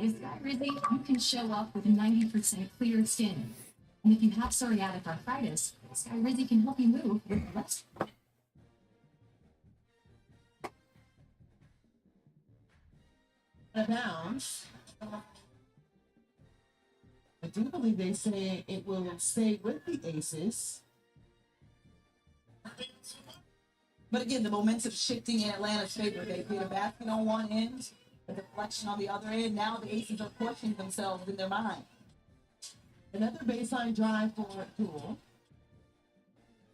With Skyrizi, you can show up with 90% clear skin. And if you have psoriatic arthritis, Skyrizi can help you move with less. A bounce. I do believe they say it will stay with the Aces. But again, the momentum shifting in Atlanta's favor. They hit a basket on one end, a deflection on the other end. Now the Aces are questioning themselves in their mind. Another baseline drive for Tool.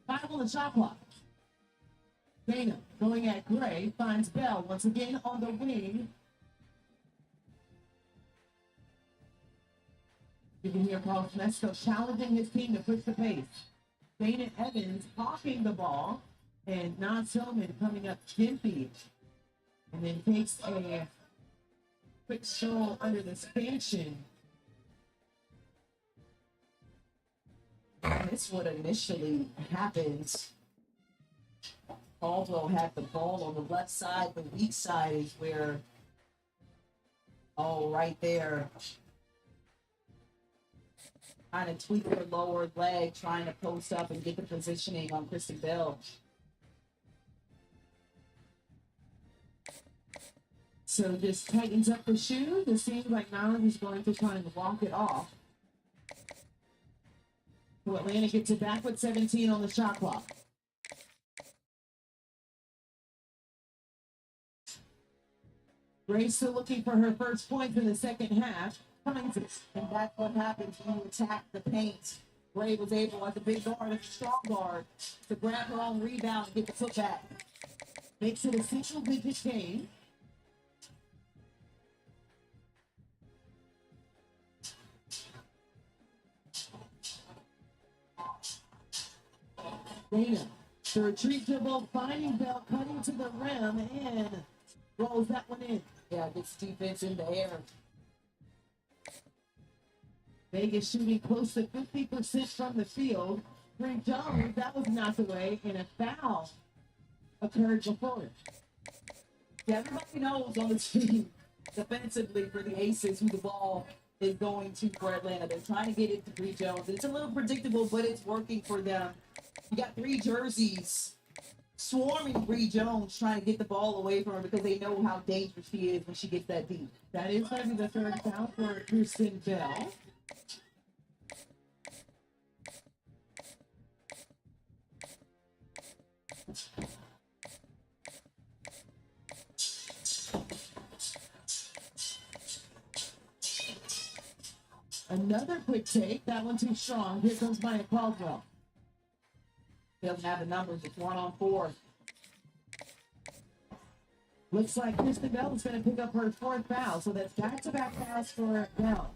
5 on the shot clock. Dana going at Gray, finds Bell once again on the wing. You can hear Carl Schmesko challenging his team to push the pace. Dana Evans hawking the ball, and Nas Tillman coming up gimpy, and then takes a quick stroll under the stanchion. This would initially happened. Caldwell had the ball on the left side. The weak side is where, oh, right there. Trying to tweak her lower leg, trying to post up and get the positioning on Kristen Bell. So just tightens up the shoe. It seems like Nyland is going to try and walk it off. So Atlanta gets it back with 17 on the shot clock. Grace still looking for her first points in the second half. And that's what happens when you attack the paint. Gray was able, as a big guard, a strong guard, to grab her own rebound and get the foot back. Makes it a single-digit game. Dana, the retreat dribble, finding Bell, cutting to the rim, and rolls that one in. Yeah, gets defense in the air. Vegas shooting close to 50% from the field. Bree Jones, that was knocked away, and a foul occurred before it. Yeah, everybody knows on the team, defensively for the Aces, who the ball is going to for Atlanta. They're trying to get it to Bree Jones. It's a little predictable, but it's working for them. You got 3 jerseys swarming Bree Jones, trying to get the ball away from her because they know how dangerous she is when she gets that deep. That is going to be the third foul for Kristen Bell. Another quick take. That one too strong. Here comes Maya Caldwell. Doesn't have the numbers. It's 1-on-4. Looks like Kristen Bell is going to pick up her 4th foul. So that's back-to-back fouls for Bell.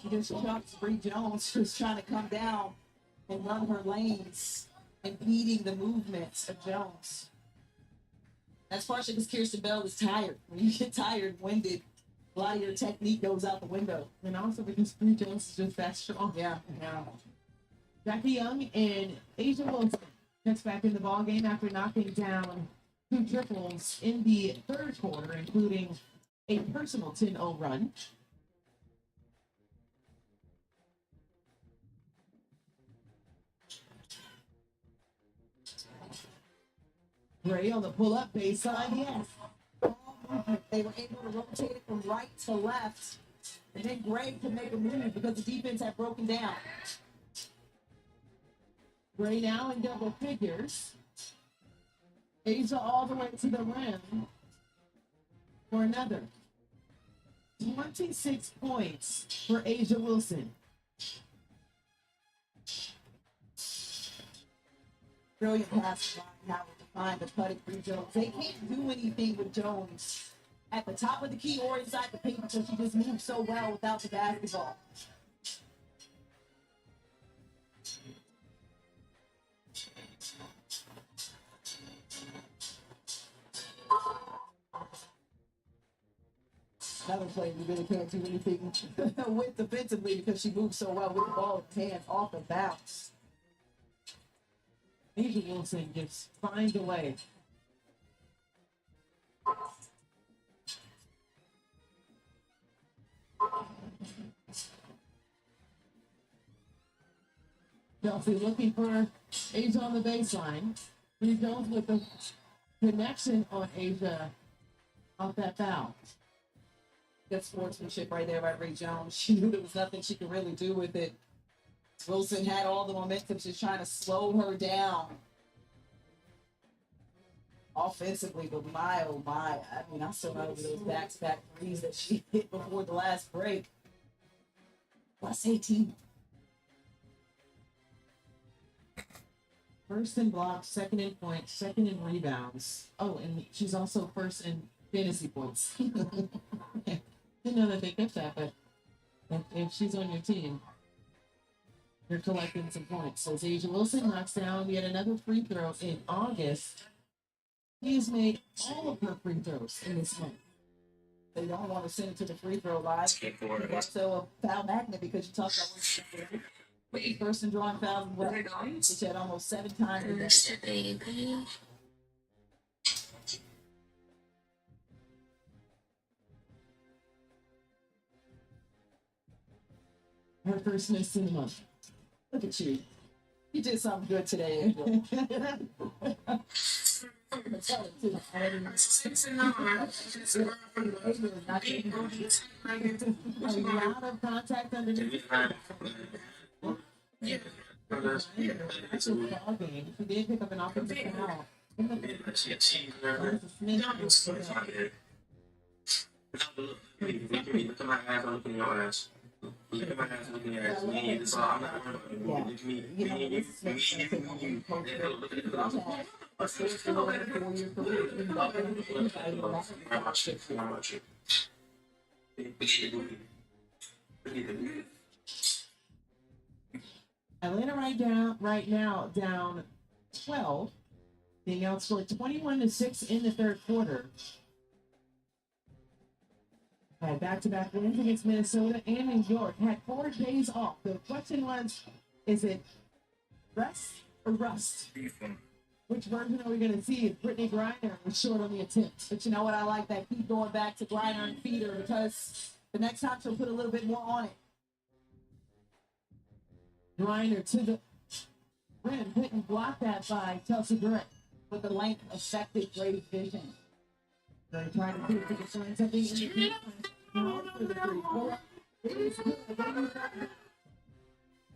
She just chucks Bree Jones, who's trying to come down and run her lanes, impeding the movements of Jones. That's partially because Kirsten Bell is tired. When you get tired, winded, a lot of your technique goes out the window. And also because Bree Jones is just that strong. Yeah. Jackie Young and Asia Wilson gets back in the ball game after knocking down 2 triples in the third quarter, including a personal 10-0 run. Gray on the pull-up baseline, yes. Ball movement. They were able to rotate it from right to left. And then Gray could make a move because the defense had broken down. Gray now in double figures. Asia all the way to the rim for another. 26 points for Asia Wilson. Brilliant pass by Howard to find the cutting for Jones. They can't do anything with Jones at the top of the key or inside the paint because she just moves so well without the basketball. Another play we really can't do anything with defensively because she moves so well with the ball in hands off the bounce. Asia Wilson just finds a way. Chelsea looking for Asia on the baseline. He goes with the connection on Asia off that foul. Good sportsmanship right there by Ray Jones. She knew there was nothing she could really do with it. Wilson had all the momentum, just trying to slow her down offensively, but my, oh my, I mean, I still remember those back-to-back threes that she hit before the last break. Plus 18. First in blocks, second in points, second in rebounds. Oh, and she's also first in fantasy points. Didn't know that they kept that, but if she's on your team, you're collecting some points. So as Asia Wilson knocks down yet another free throw in August. He has made all of her free throws in this month. They don't want to send it to the free throw line. Also a foul magnet because you talked about first and drawing fouls, which had almost 7 times a day. Her first miss in the month. Look at you. You did something good today, Angel. A lot of contact underneath. Yeah. It's a ball game. She did pick up an offensive foul. Look at my ass, I'm looking at your ass. Look at my ass, looking at your ass. Me, that's all. I'm not worried about you. Look at me. You know, this is what you Look at it. a 4-year career. Where my shit? Where my shit? Atlanta right now down 12, being outscored 21-6 in the third quarter. Had back-to-back wins against Minnesota and New York. Had 4 days off. The question was, is it rest or rust? Which version are we going to see if Brittany Griner was short on the attempt? But you know what? I like that. Keep going back to Griner and Feeder because the next time she'll put a little bit more on it. Griner to the rim. Couldn't block that by Chelsea Gray. With the length affected Gray's vision. They're trying to see if they can find something in the defense. No, for the three. Well, it is good.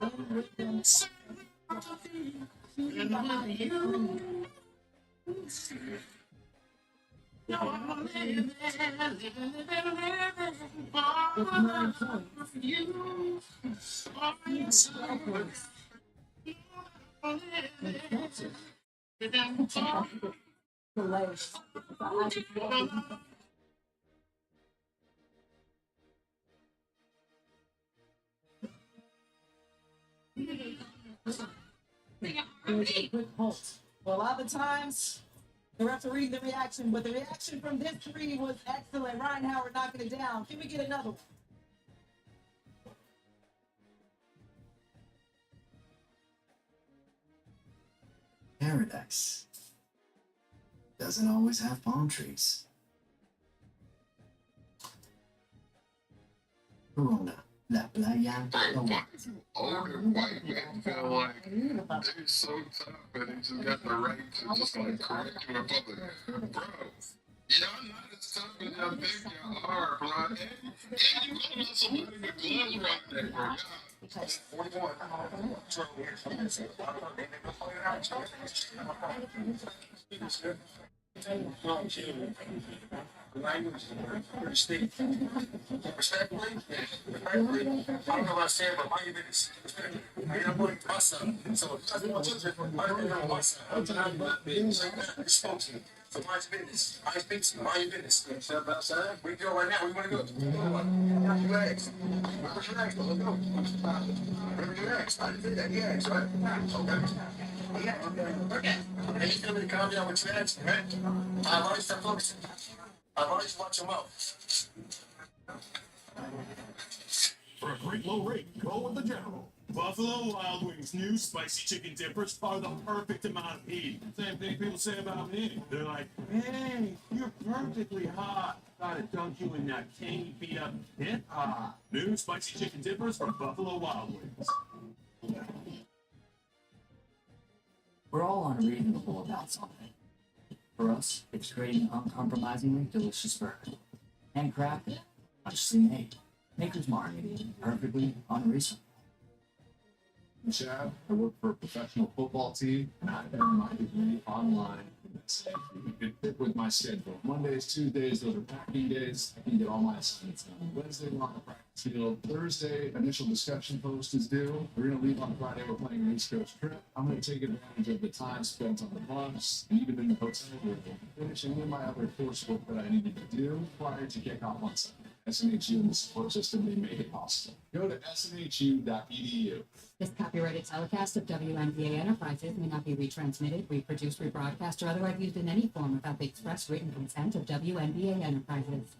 And with them, shooting behind the screen. With 9 points. Delay. There's a quick halt. Well, a lot of the times, the referee, the reaction, but the reaction from this three was excellent. Ryan Howard knocking it down. Can we get another one? Paradise doesn't always have palm trees. Corona, la playa, Bro, the why does an older white man feel like they're so tough and they just got the right to just like correct you in public? Bro, y'all not as tough as y'all think y'all are, bro. And you calling out somebody with gloves around their neck, bro. Because 41. Language is pretty steep. Respectfully, I don't know what I said, but mind your business. Respectfully. I mean, I'm going to my son. So, I don't know my son. I'm trying to business like that. It's spoken. So, mind your business. I speak to you. Mind your business. Step outside. We go right now. Where you want to go? Relax. Relax. Let's go. Relax. I didn't say that. Yeah, right? Okay. Yeah, okay. And you tell me to calm down with your action, right? I've always stopped focusing. I've always watched your mouth. For a great low rate, go with the General. Buffalo Wild Wings' new spicy chicken dippers are the perfect amount of heat. Same thing people say about me. They're like, hey, you're perfectly hot. Gotta dunk you in that tangy beat up hip hop. New spicy chicken dippers from Buffalo Wild Wings. We're all unreasonable about something. For us, it's creating an uncompromisingly delicious burger. Handcrafted, consciously made. Maker's Mark, perfectly unreasonable. Chad, I work for a professional football team, and I earned my degree online. It fit with my schedule. Mondays, Tuesdays, those are packing days. I can get all my assignments done. Wednesday, we're on the practice field. Thursday, initial discussion post is due. We're going to leave on Friday. We're planning an East Coast trip. I'm going to take advantage of the time spent on the bus and even in the hotel room, finishing in my other coursework that I needed to do prior to kickoff on Sunday. SNHU and the support system, they made it possible. Go to snhu.edu. This copyrighted telecast of WNBA Enterprises may not be retransmitted, reproduced, rebroadcast, or otherwise used in any form without the express written consent of WNBA Enterprises.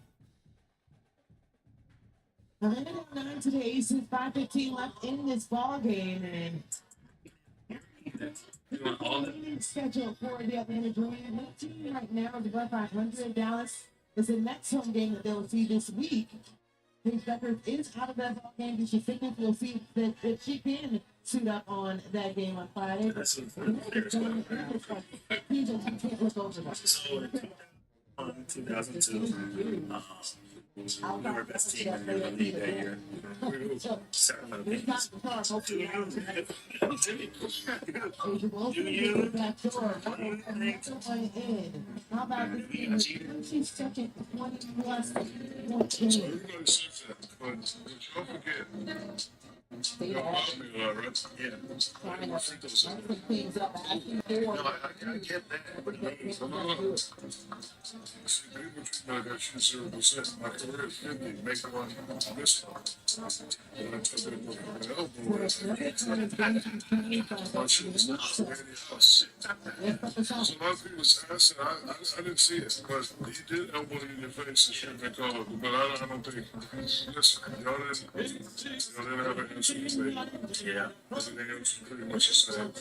The limit of 9 to the Aces, 5:15 left in this ball game, and scheduled for the Atlanta Dream. The team right now is above 500. Dallas is the next home game that they'll see this week. Paige Beckers is out of that ball game due to sickness. We'll see if she can suit up on that game on Friday. That's what I'm You can't look over that. So, 2002, we were best team in the league that year. How about this team? She's second 20 plus point So game. we're going to see that. But don't forget, They y'all are love me, right? Yeah. trying to open things up. Asking for No, I get that, but See, people treat me like I shoot 0%. My career is 50. Make the money. This one. And I tell them, my shit is not ready. Oh, shit. So a lot of people say, I didn't see it, but he did elbow you in your face and shoot me call, but I don't think, listen, y'all didn't have an answer to say. yeah. Everything else is pretty much the same.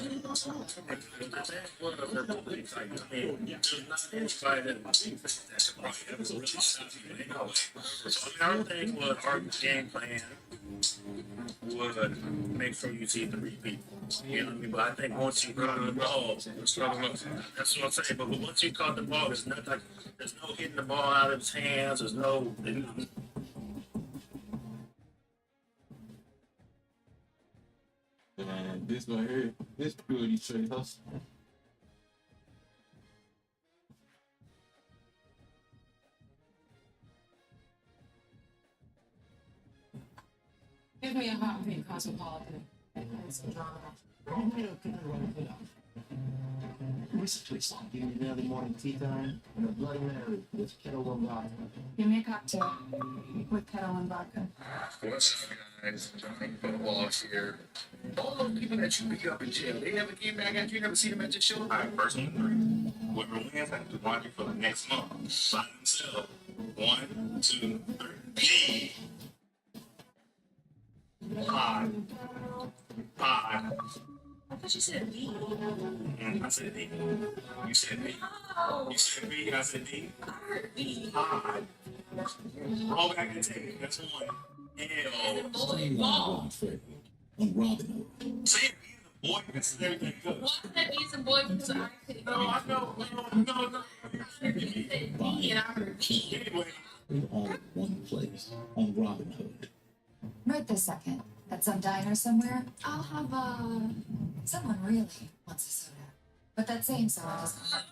One of the beliefs, like, I mean, there's not anybody that could probably ever really stop you anyway. So, I mean, I think what our game plan would make sure you see the repeat. You know what I mean? But I think once you caught the ball, It's not enough. that's what I'm saying. But once you caught the ball, there's not like there's no hitting the ball out of his hands. There's no. And this one here, this beauty straight hustle. Give me a hot and pink cosmopolitan. And some drama. Recently stopped getting an early morning tea time and a Bloody Mary with kettle and vodka. Give me a cocktail with kettle and vodka. What's up, guys? Johnny Football here. All those people that you beat up in jail, they never came back after you never seen them at your show? All right, first one, 3. Whoever wins, I have to watch it for the next month. By themselves. 1, 2, 3. G. 5. 5. I thought you said B. I said D. You said B. You said B, I said D. I heard B. 5. Roll back and take it. That's 1. On Robin Hood. Saying he's a boy makes everything good. What's that he's a boy because I could No, I know. No. Anyway, We're all in one place on Robin Hood. Right this second. At some diner somewhere, I'll have someone really wants a soda. But that same soda doesn't.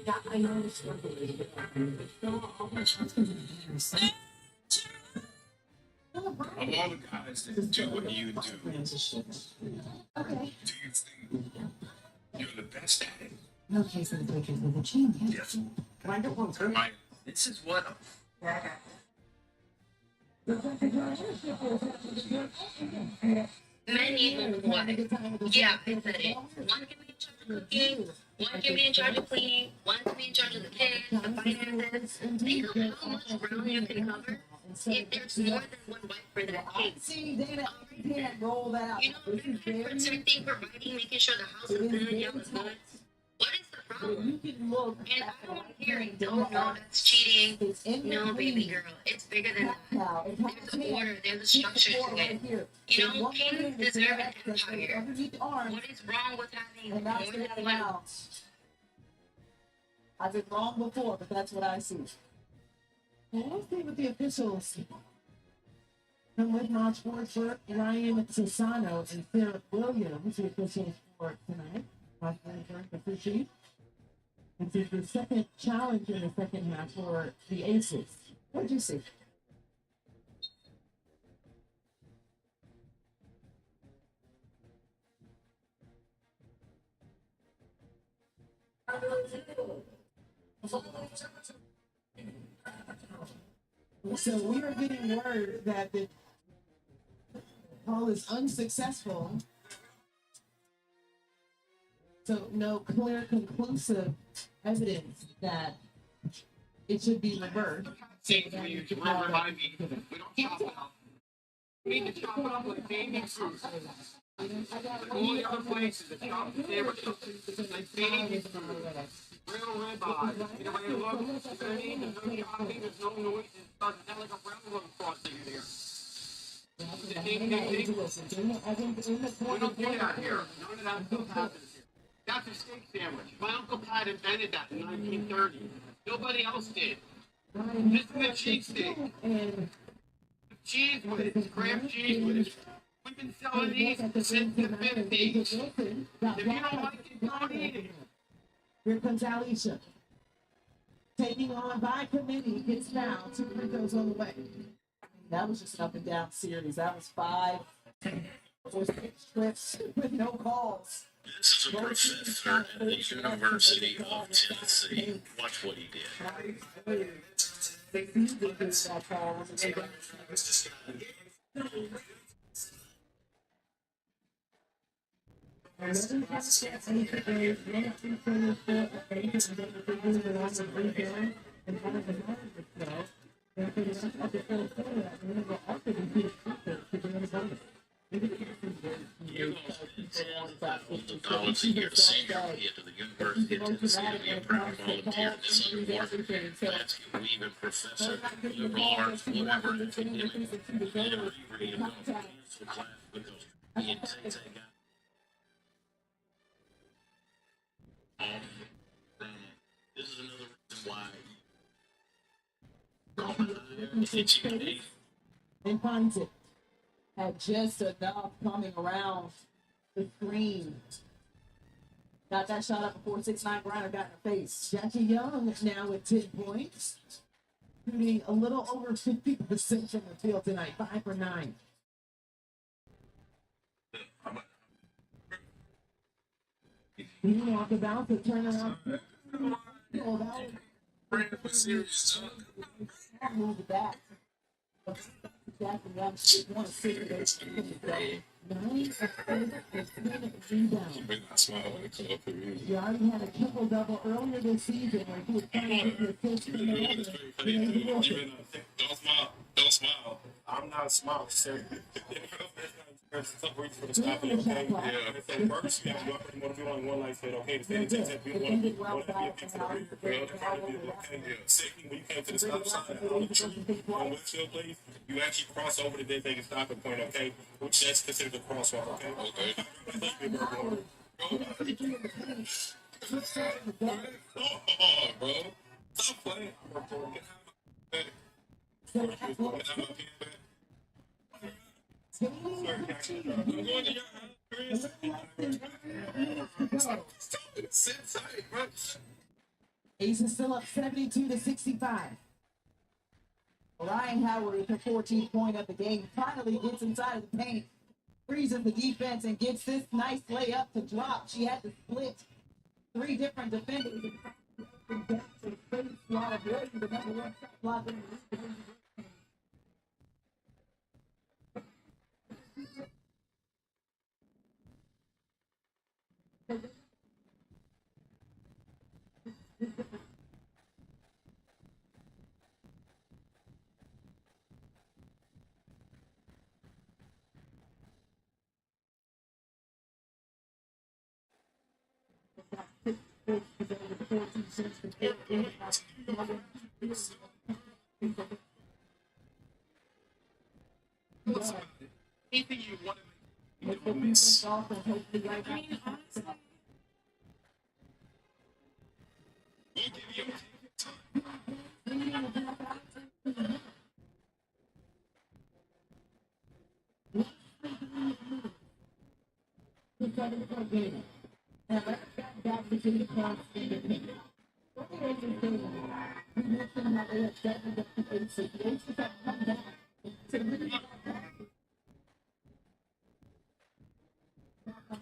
Yeah, I know the struggle is Of all the guys that do what you do, Okay. do you think you're the best at it? No case of the Lakers with a chain yet. Yes. Can I get one too? Mike, This is one of Men need one. Yeah, I said it. One can be in charge of cooking, one can be in charge of cleaning, one can be in charge of the kids, the finances. Think of how much ground you can cover if there's more than one wife for that case. See, Dana, I can't roll that out. You know, protecting, providing, making sure the house is good, you is good. What is the problem? You can look. And I don't want to hear it. No, that's cheating. It's in No, baby girl. It's bigger than that. There's a order, there's a structure to it. You know, kings deserve an empire. What is wrong with having And more that's than the one? now. I've been wrong before, but that's what I see. Well, let's see what the officials. I'm with Maj Forsberg, Ryan Sassano, and Sarah Williams, the officials for tonight. Maj Forsberg, the first chief. This is the second challenge in the second half for the Aces. What did you see? So we are getting word that the call is unsuccessful. So no clear, conclusive evidence that it should be reversed. see, when you remind me, we don't chop it up. We need to chop it up like baby fruit. Like all the other places, the chop the sandwich up like baby fruit. Real ribeye. You know what I love? You know what I mean? There's no chopping, there's no noise. It's not like a railroad crossing in here. Ding, ding, ding. We don't do that here. None of that stuff happens here. That's a steak sandwich. My Uncle Pat invented that in 1930. Nobody else did. This is a cheesesteak. Cheese whiz, crab cheese whiz. We've been selling these since the 50s. If you don't like it, don't eat it. Here comes Alicia. Taking on by committee, gets fouled. 2 free throws on the way. That was just an up and down series. That was 5 or 6 trips with no calls. This is a professor at the University of Tennessee. Watch what he did. $1,000 a year senior here to the University of Tennessee to be a proud volunteer in this underwater landscape weaving professor, liberal arts, whatever, academic, whatever you read about for class because he and Tay got. This is another reason why And finds it. Had just enough coming around the screen. Got that shot up before 6'9" Griner got in her face. Jackie Young now with 10 points. Shooting a little over 50% from the field tonight. 5 for 9. You walk about to turn around. Oh, that was move back. Jackie Young won 6 9 of 10 rebounds. You already had a triple double earlier this season where he was trying to get the assist in the Don't smile. Don't smile. I'm not smiling, sir. There's some reason for the stop it, okay? Yeah. So first, you have to go up and want to be on one light said, okay, the standing takes that, we want to be a big to the rear, okay? Okay, yeah. Second, when you came to the stop sign out of the tree on Westfield Place, you actually cross over the designated stopping point, okay? Which that's considered a crosswalk, okay? Okay. Oh, bro. Stop playing. Sit tight, bro. Ace is still up 72-65. Ryan Howard with her 14th point of the game finally gets inside of the paint, freezes the defense, and gets this nice layup to drop. She had to split 3 different defenders. While avoiding the number 1 shot block in the league. Anything you want to Make the defense off and hopefully right back. we'll give you time.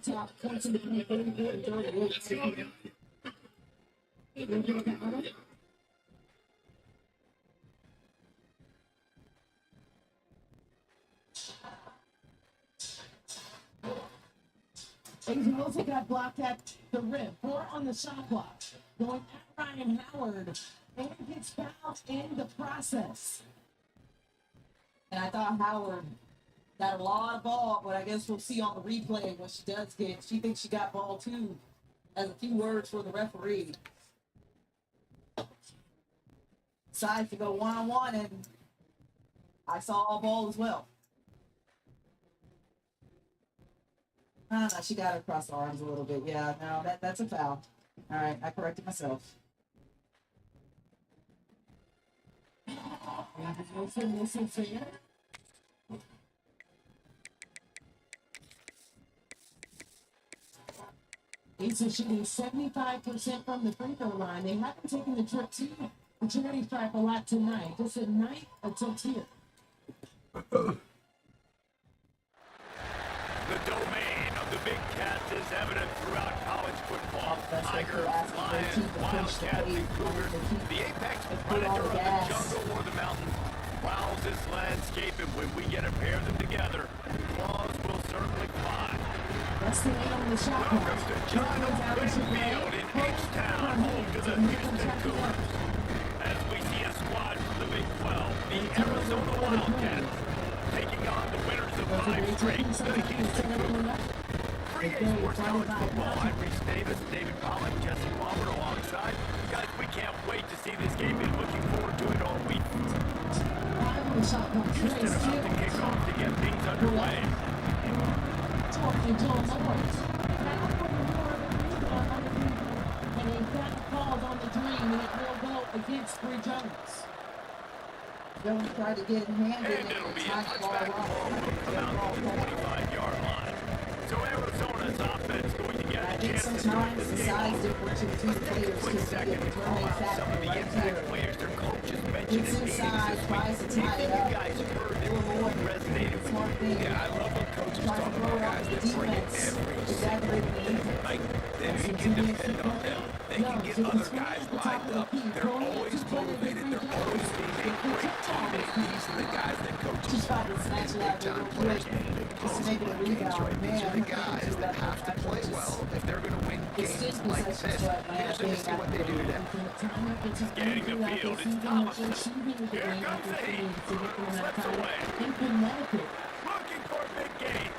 Top points in the game, 34 and 38. Asia Wilson got blocked at the rim. 4 on the shot clock. Going at Ryan Howard. And gets fouled in the process. And I thought Howard got a lot of ball, but I guess we'll see on the replay what she does get. She thinks she got ball too. Has a few words for the referee. Decides to go one-on-one, and I saw all ball as well. No, she got it across the arms a little bit. Yeah, no, that's a foul. All right, I corrected myself. Listen, fair. Ace is shooting 75% from the free throw line. They haven't taken the trip to the charity stripe a lot tonight. Just a night attempt here. The domain of the Big Cats is evident throughout college football. Tigers, Lions, Wildcats, and Cougars, the apex predator of the jungle or the mountains, prowls this landscape, and when we get a pair of them together, claws will certainly fly. That's the eight on the shot clock. Welcome to John Owen Field in H-Town, home to the Houston Cougars. As we see a squad from the Big 12, the Arizona Wildcats, taking on the winners of 5 straight, the Houston Cougars. Free Sports College Football, I'm Reese Davis, David Pollock, Jesse Palmer alongside. Guys, we can't wait to see this game. Been looking forward to it all week. Houston about to kick off to get things underway. And John Lawrence. Now for the rebound underneath, and a foul called on the dream, and it will go against Bree Jones. Jones tried to get it handed, And it'll and be a it's touchback ball from out the 25-yard line. So Arizona's offense going to get I a think chance to start sometimes this the game size off. difference between players Quick can be a second to call determining out some of factor the right impact here. players their coaches mentioned Gets in meetings inside, this tries to week. tie it Anything you up. guys have heard that really resonated with Smart you? thing. Yeah, I love when coaches Tries to talk throw about it off guys the that bring it defense. every Exaggerating the defense. Like, then you can depend on them. They can get other guys lined up. They're always motivated. They're always being a great teammate. These are the guys that coaches Just tried to snatch it out big time real players quick. needed in Just to make it a close games, rebound. right? These are the Man, guys that have to play well if they're going to win games like this. Here's to see what they do today. Scanning the field, it's Thomason. Here comes the heat. Slips away. In Connecticut. Looking for a big gain.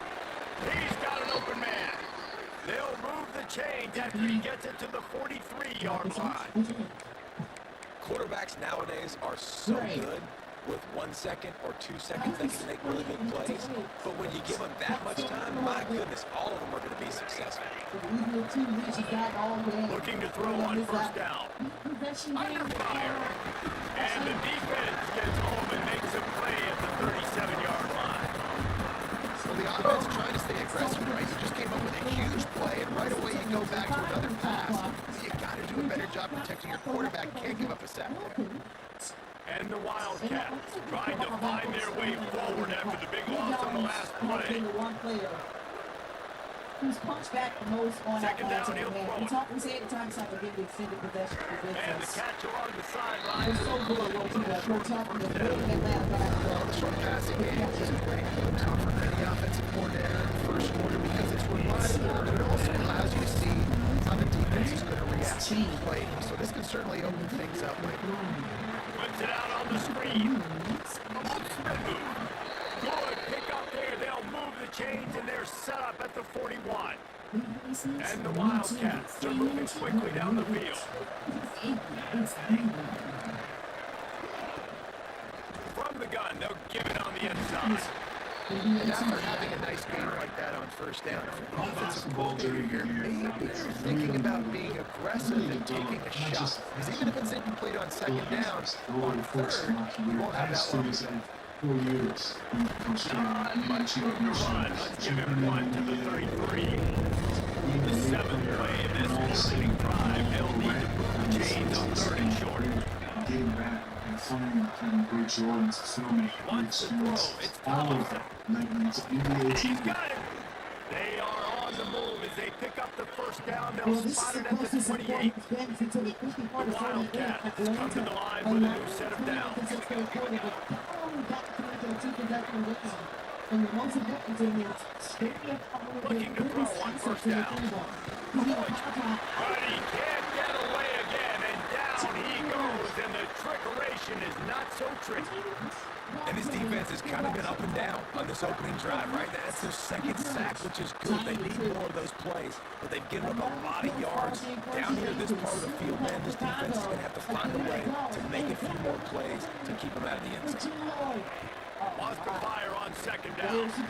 change after he gets it to the 43-yard line. Quarterbacks nowadays are so good. With 1 second or 2 seconds, they can make really big plays. But when you give them that much time, my goodness, all of them are going to be successful. Looking to throw on first down. Under fire. And the defense gets home and makes a play at the 37-yard line. Well, the offense trying to stay aggressive, right? You just came up with a huge play, and right away you go back to another pass. So you got to do a better job protecting your quarterback. Can't give up a sack there. And the Wildcats trying to find their way forward after the big loss on the last play. Who's punched back the most on Second that down, he'll throw it. We say at the time, it's like again, the extended possession for And the business. catch along the sideline. It's so good what you got. We're talking to Atlanta back. The short passing game is great. It's tough for any offensive coordinator in the first quarter because it's reliable, but it also allows you to see how the defense is going to react to the play. So this can certainly open things up later. Puts it out on the screen. Good pick up there. They'll move the chains and they're set up at the 41. And the Wildcats are moving quickly down the field. From the gun, they'll give it on the inside. And after having a nice game like that on first down, if an offensive coordinator here, maybe they're thinking about being aggressive and taking a shot. Because even if it's incomplete on second down, on third, you won't have that one. 4 years. Not much room to run. Let's give him one to the 33. The seventh play in this opening drive. They'll need to put the chains on third and short. Getting back and finding great Jordans, so many Wants to throw. It's Tomlinson. He's got it. They are on the move as they pick up the first down. They'll spot it at the 28. The Wildcats come to the line with a new set of downs. Looking to throw on first down. But he can't get away again, and down he goes, and the trickeration is not so tricky. And this defense has kind of been up and down on this opening drive, right? That's their second sack, which is good. They need more of those plays, but they've given up a lot of yards. Down here, this part of the field, man, this defense is going to have to find a way to make a few more plays to keep them out of the end zone. Wants to fire on second down. And this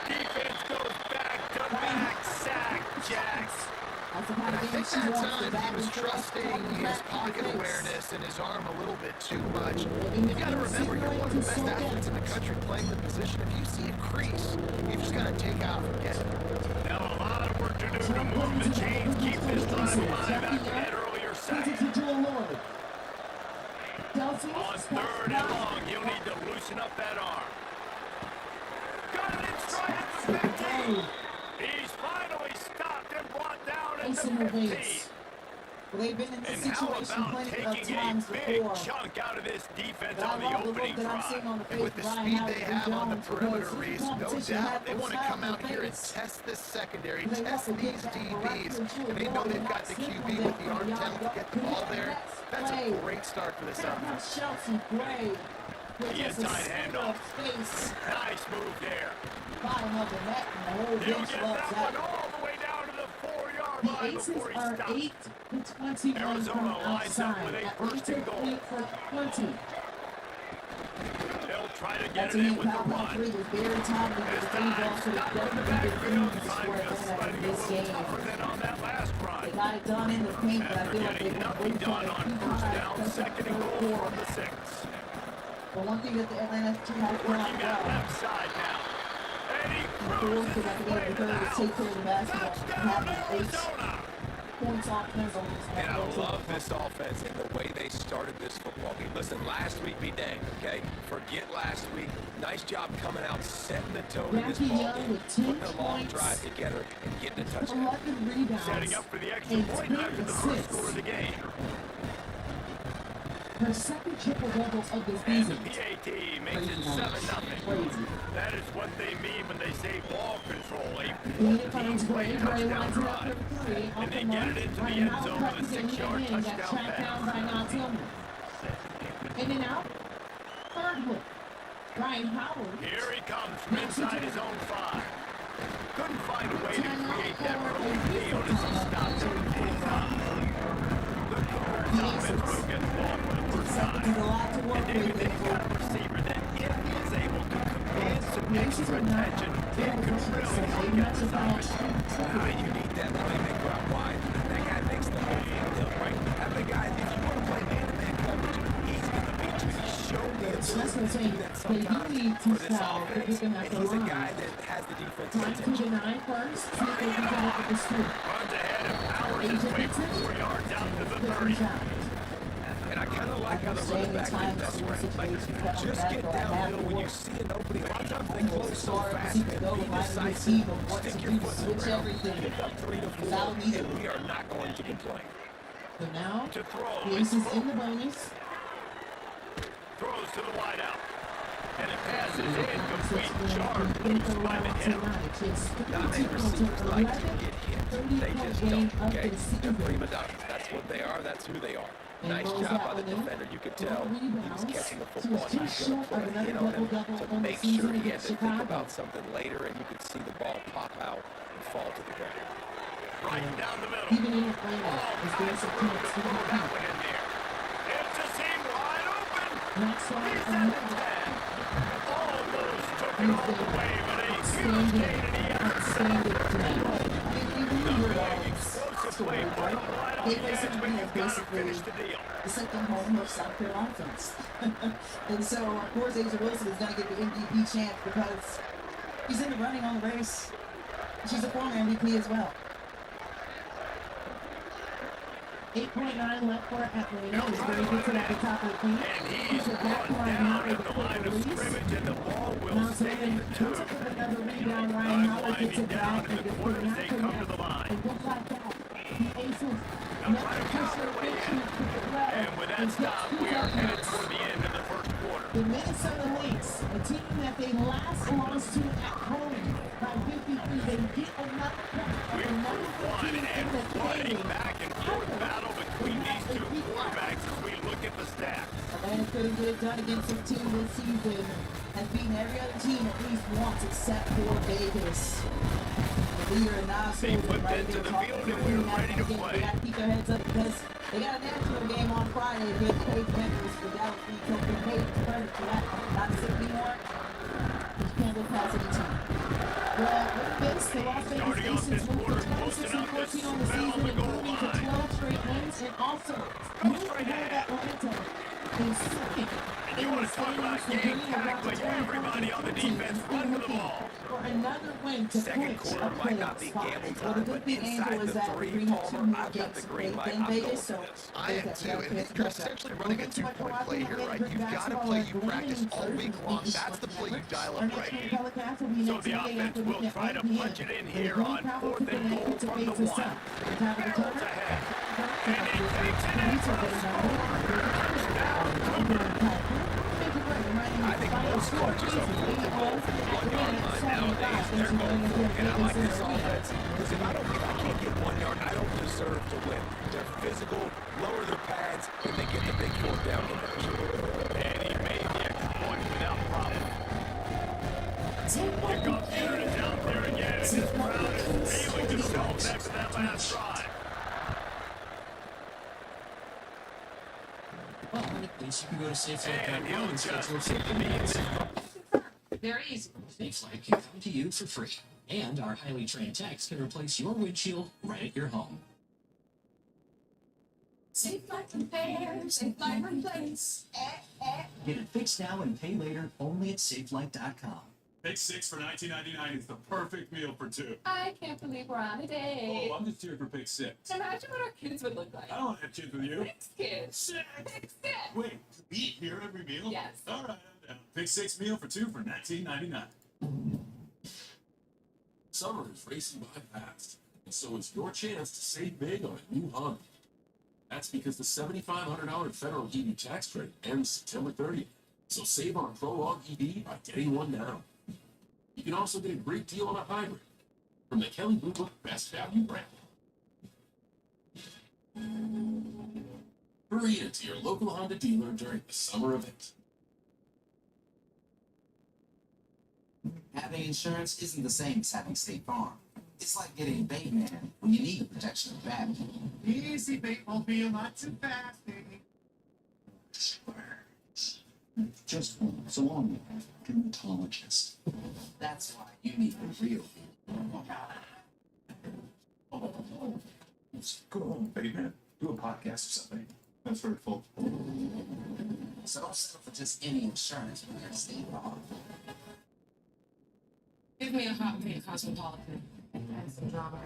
defense goes back-to-back sack jacks. And I think that time he was trusting his pocket awareness and his arm a little bit too much. You got to remember, you're one of the best athletes in the country playing the position. If you see a crease, you just got to take out and get it. Now a lot of work to do to move the chains, keep this drive alive after that earlier sack. On third and long, you'll need to loosen up that arm. Got it in stride at the 15. He's finally stopped and brought down at the 15. They've been in this And how situation about plenty of taking times a big before. chunk out of this defense I on the love the opening look that I'm seeing drive? on the And face with the of Brian speed Howard they and have on the Jones, perimeter, because Reese, the no competition doubt had they those want to come out here and face. test this secondary, They test want to these get that DBs. correct And they know they've got the QB with the arm talent to get the ball there. That's a great start for this offense. Chelsea Gray. The inside handoff. Space. Nice move there. Bottom of the net, and the whole He'll bench get loves that that. one all the way down to the 4-yard The line Aces before he are stops. 8 to 21 Arizona from lines up outside. with a That first and goal. 8 for 20. They'll try to get That's it in a with the foul on run. 3 was very timely. This The three time, balls could have stop in the definitely backfield. been the Time square just going letting in go a this little game. tougher than on that last run. They got it done in the paint, but I After feel like getting they nothing both done tried on to keep first high, down, especially second in and the goal fourth from the 6. But one thing that the Atlanta team has done Working that well, left side now. And he the cruises fourth his thing I way think to the they're going to house. take care of the basketball and Touchdown, have them 8 Arizona. points offense on this And I love this offense and the way they started this football game. Listen, last week be dang, okay? Forget last week. Nice job coming out, setting the tone in this Jackie ball Young game, with 10 putting a long points. drive together and getting a touchdown. 11 rebounds. Setting up for the extra and point 10 after the first assists. score of the game. Her second triple-double of the And the season. PAT makes it 7-0. Crazy. That is what they mean when they say ball control. It finds Gray. Gray touchdown lines it up drive. for 3. And they get it into the end zone with a 6-yard touchdown Got tracked down by pass. Now Tillman. In and out. Third look. Brian Howard. Here he comes from inside his own 5. Couldn't find a way to create that perfect field as he stopped at the 45. The corner's offense will get the ball for the first time. And David, they've got a receiver that if he is able to command some extra attention, it could really get the offense. You need that playmaker out wide. That guy makes the whole thing deal, right? Have the guy, if you want to play man-to-man coverage, he's going to beat you. He's shown the ability to do that sometimes for this offense. And he's a guy that has the defensive attention. First, see if they can come up with the scoop. Runs ahead and powers his way 4 yards out to the 30. And I kind of like how the running back did that right. Just get downhill when you see an opening. A lot of times they close so fast and be decisive. Stick your foot in the ground. Pick up 3 to 4, and we are not going to complain. So now, To throw. this is in the bonus. Throws to the wideout. And the pass is incomplete. Charged loose by the hip. Not many receivers like to get hit. They just don't, okay? They're prima donnas. That's what they are. That's who they are. Nice job by the defender. You could tell he was catching the football. He was going to put a hit on him to make sure he had to think about something later, and you could see the ball pop out and fall to the ground. Right down the middle. Even in Atlanta, is there some chance to go That one in there. It's a seam wide open. Next one, He's at the 10. Almost took it all the way, but a huge gain in the air. Explosive play put him right on the edge, but you've got to finish the deal. The second home of South Carolina offense. And so, of course, Asia Wilson is going to get the MVP chance because he's in the running on the race. She's a former MVP as well. 8.9 left for Atlanta. Is very good at the top of the key. And he's run down at the line of scrimmage, and the ball will stay in the 2. Another rebound. Ryan Howard gets it Down back in and the just corner put as not they to come to net. the line. And just like that, the Aces Now try to power their way in. And with that stop, we are headed toward the end of the first quarter. the Minnesota Lynx, a team that they last lost to at home by 53, they get another We proved one, and what a back and forth battle between these two quarterbacks as we look at the stats. Atlanta couldn't get it done against a team this season. Has beaten every other team at least once except for Vegas. The leader in Nas They put that to the field, and we're ready to play. They got to keep their heads up because they got a national game on Friday against Paige Memphis for Dallas Lee Copeland. Paige, credit for that. Not to say anymore. You can't look past any team. Well, with this, the Las Vegas Aces moved to 26 and 14 on the season and moving to 12 straight wins and also moved ahead of Atlanta in second. And you want to talk about game tackling, everybody on the defense run to the ball. For another win to Second clinch quarter a might not playoff be spot. gamble Well, the time, good but thing, Angel, inside is the that three, we have 2 Palmer, more I've got games the to green play light. than I'm Vegas, going so for this. I am too, and you're essentially running a 2-point play here, right? You've got to play you practice all week long. That's the play you dial up right. So the offense will try to punch it in here on 4th and goal from the 1. Barrels ahead. And he takes it in for a score. Touchdown, Cougar. I think most coaches are moving the ball from the 1-yard line nowadays. They're going for it, and I like this offense because if I can't get 1 yard, I don't deserve to win. They're physical, lower their pads, and they get the big 4th down conversion. And he made the extra point without problem. Here comes Ernest out there again, and this crowd is feeling themselves after that last drive. Well, at least you can go to And SafeLight.com he'll and schedule a just safety be meeting. Very easy. SafeLight can come to you for free, and our highly trained techs can replace your windshield right at your home. Safe Light Repair, Safe Light Replace. Get it fixed now and pay later only at SafeLight.com. Pick 6 for $19.99 is the perfect meal for 2. I can't believe we're on a date. Oh, I'm just here for pick 6. Imagine what our kids would look like. I don't have kids with you. Six kids. Six kids. Wait, to eat here every meal? Yes. All right, I'm down. Pick 6 meal for 2 for $19.99. Summer is racing by fast, and so is your chance to save big on a new Honda. That's because the $7,500 federal EV tax credit ends September 30th. So save on a Prologue EV by getting one now. You can also get a great deal on a hybrid from the Kelley Blue Book Best Value brand. Hurry into your local Honda dealer during the summer event. Having insurance isn't the same as having State Farm. It's like getting Bateman when you need the protection of battle. Easy, bait won't be a lot too fast, baby. Just one. So long, dermatologist. That's why you need the real Go on, Bateman. Do a podcast or something. That's hurtful. So don't settle for just any insurance when you're at State Farm. Give me a hot pink cosmopolitan and some drama.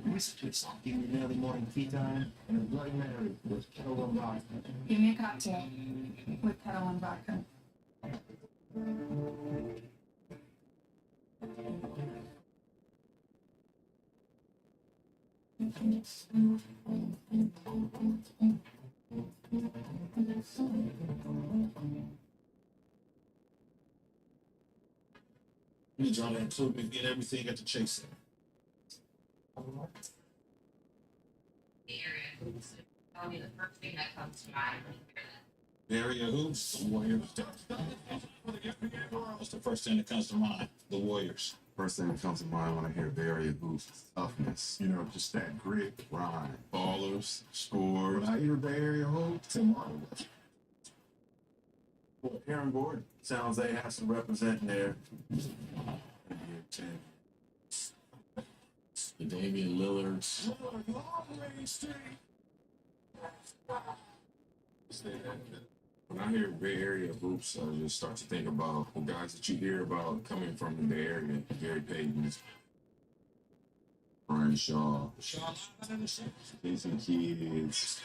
Recipe of something in the early morning tea time and a Bloody Mary with kettle and vodka. Give me a cocktail with kettle and vodka. You draw that too and get everything at the Chase Center. Tell me the first thing that comes to mind when you hear that. Area hoops, the Warriors. What's the first thing that comes to mind? The Warriors. First thing that comes to mind when I hear Bay Area hoops is toughness. You know, just that grit, grind. Ballers, scores. When I hear Bay Area hoops, tomorrow. Well, Aaron Gordon. Sounds like has to represent there. The Damian Lillards. When I hear Bay Area hoops, I just start to think about the guys that you hear about coming from the Bay Area. Gary Payton, Brian Shaw, Jason Kids.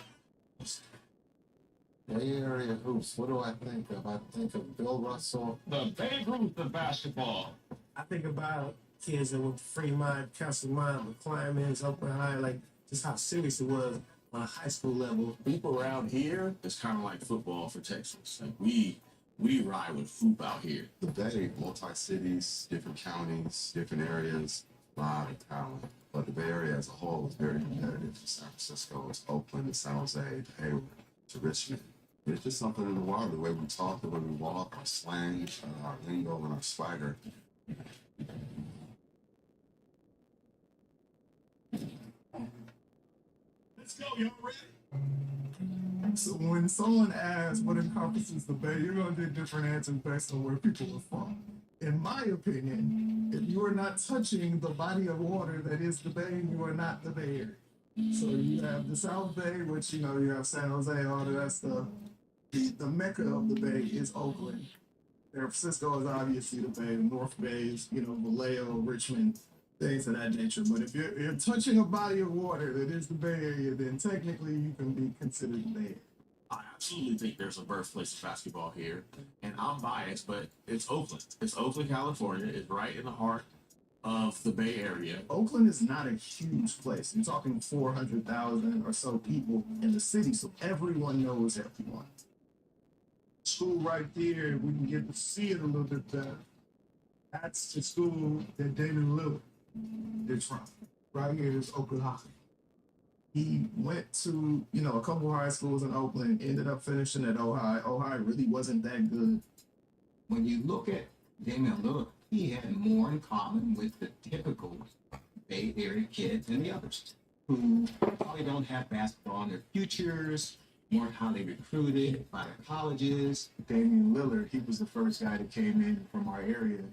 Bay Area hoops. What do I think of? I think of Bill Russell. The Babe Ruth of basketball. I think about kids that went to Fremont, Castlemont, McClymonds, Oakland High, like just how serious it was on a high school level. People around here, it's kind of like football for Texas. Like we ride with Foop out here. The Bay, multi-cities, different counties, different areas, a lot of talent. But the Bay Area as a whole is very competitive. San Francisco, it's Oakland, it's San Jose, Hayward, to Richmond. It's just something in the water, the way we talk, the way we walk, our slang, our lingo, and our swagger. Let's go, y'all ready? So when someone asks what encompasses the Bay, you're going to get different answers based on where people are from. In my opinion, if you are not touching the body of water that is the Bay, you are not the Bay Area. So you have the South Bay, which, you know, you have San Jose, all of that's the mecca of the Bay is Oakland. San Francisco is obviously the Bay, the North Bay is, you know, Vallejo, Richmond, things of that nature. But if you're touching a body of water that is the Bay Area, then technically you can be considered the Bay Area. I absolutely think there's a birthplace of basketball here, and I'm biased, but it's Oakland. It's Oakland, California. It's right in the heart of the Bay Area. Oakland is not a huge place. You're talking 400,000 or so people in the city, so everyone knows everyone. School right there, we can get to see it a little bit better. That's the school that Damian Lillard is from. Right here is Oakland High. He went to, you know, a couple high schools in Oakland, ended up finishing at Ohio. Ohio really wasn't that good. When you look at Damian Lillard, he had more in common with the typical Bay Area kids than the others who probably don't have basketball in their futures, weren't highly recruited by the colleges. Damian Lillard, he was the first guy that came in from our area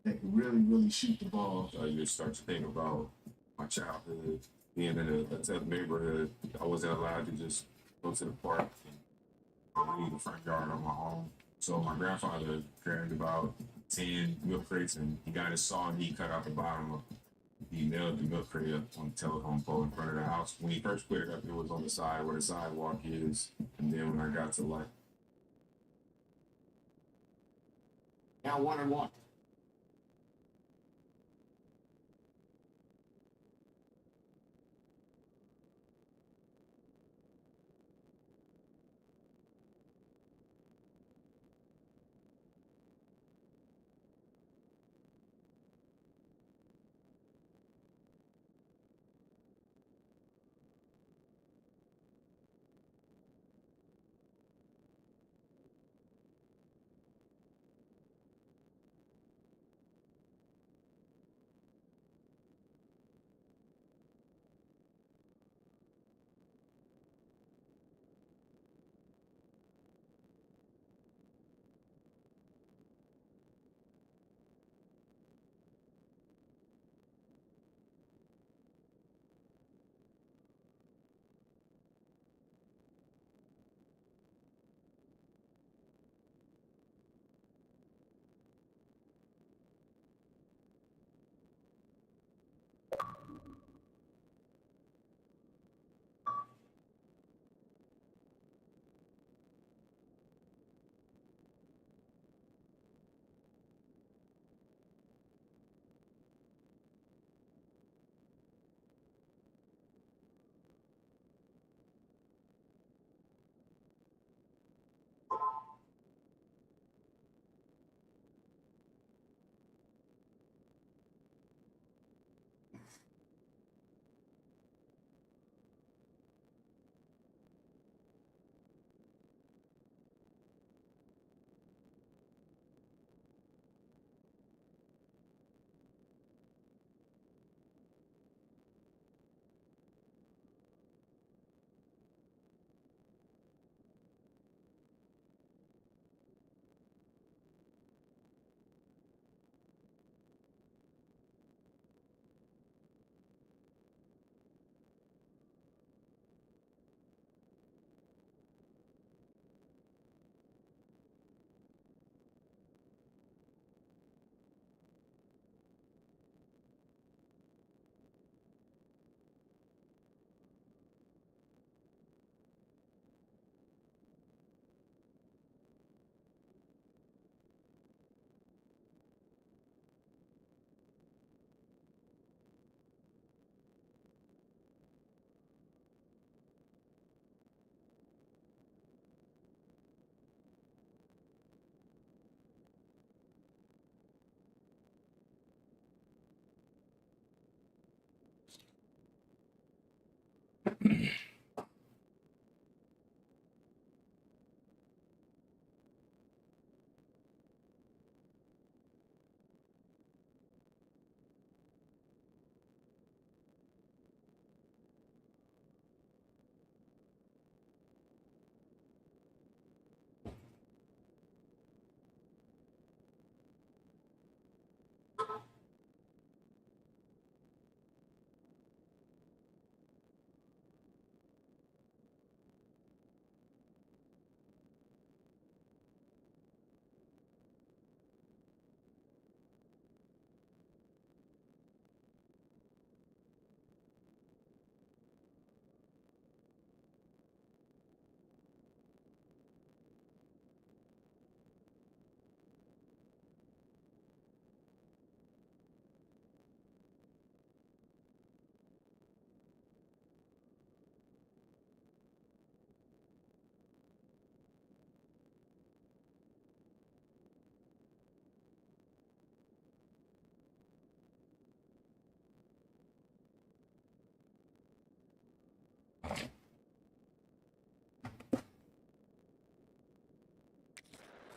that could really, really shoot the ball. You just start to think about my childhood, being in a tough neighborhood. I wasn't allowed to just go to the park and leave the front yard of my home. So my grandfather carried about 10 milk crates, and he got his saw and he cut out the bottom. He nailed the milk crate up on the telephone pole in front of the house. When he first put it up, it was on the side where the sidewalk is. And then when I got to like, Now 1-on-1.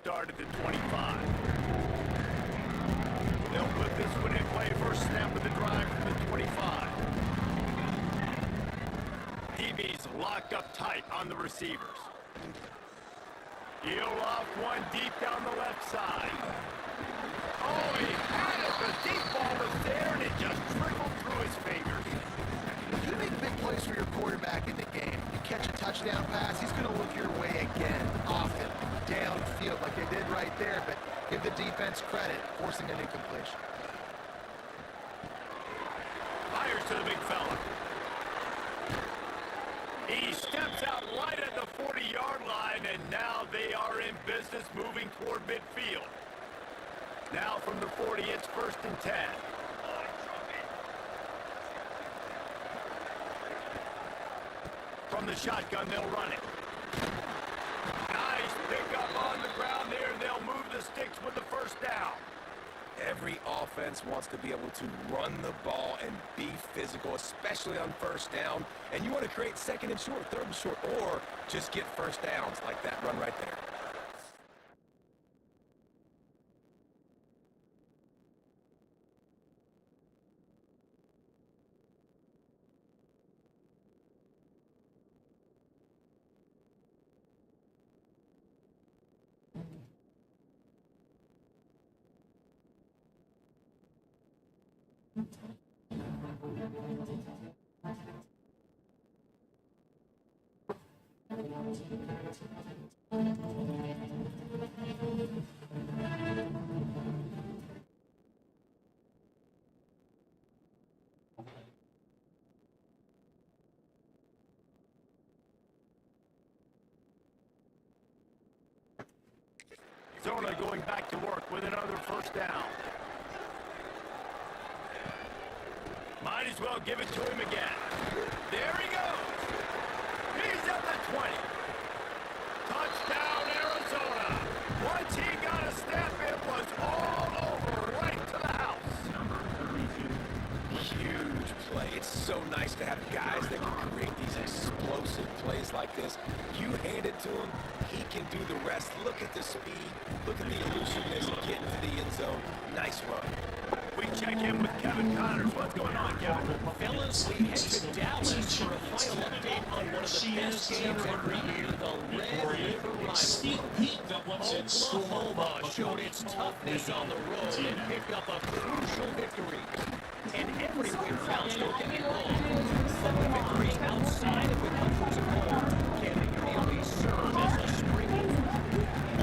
start at the 25. They'll put this one in play first snap of the drive from the 25. DB's locked up tight on the receivers. He'll off one deep down the left side. Oh, he had it. The deep ball was there, and it just trickled through his fingers. You make big plays for your quarterback in the game. You catch a touchdown pass, he's going to look your way again, often, downfield like they did right there, but give the defense credit, forcing an incompletion. Fires to the big fella. He steps out right at the 40-yard line, and now they are in business moving toward midfield. Now from the 40, it's 1st and 10. From the shotgun, they'll run it. Nice pickup on the ground there. They'll move the sticks with the first down. Every offense wants to be able to run the ball and be physical, especially on first down. And you want to create 2nd and short, 3rd and short, or just get first downs like that run right there. Zona going back to work with another first down. Might as well give it to him again. There he goes. He's at the 20. Touchdown, Arizona. Once he got a step, it was all over, right to the house. Huge play. It's so nice to have guys that can create these explosive plays like this. You hand it to him, he can do the rest. Look at the speed. Look at the elusiveness getting to the end zone. Nice run. We check in with Kevin Connors. What's going on, Kevin? Fellas, we head to Dallas for a final update on one of the best games every year, the Red River Rivalry. Oklahoma showed its toughness on the road and picked up a crucial victory. And everywhere else, don't get me wrong, but the victories outside of the countries of home can really serve as a springboard.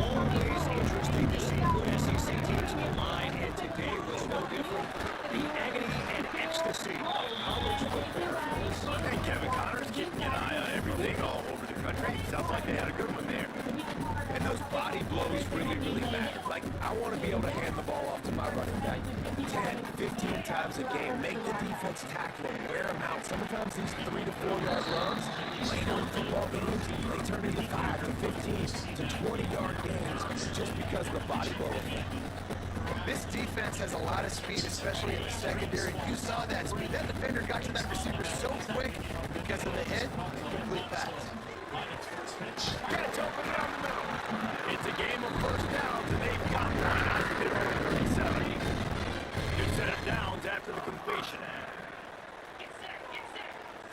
Always interesting to see good SEC teams align, and today was no different. The agony and ecstasy of college football. Hey, Kevin Connors keeping an eye on everything all over the country. Sounds like they had a good one there. And those body blows really, really matter. Like, I want to be able to hand the ball off to my running back 10, 15 times a game. Make the defense tackle them, wear them out. Sometimes these 3 to 4 yard runs, later in football games, they turn into 5 to 15 to 20 yard gains just because of the body blow effect. This defense has a lot of speed, especially in the secondary. You saw that speed. That defender got to that receiver so quick because of the hit and complete pass. Catch open down the middle. It's a game of first downs, and they've got one out of their 37. Good set of downs after the completion.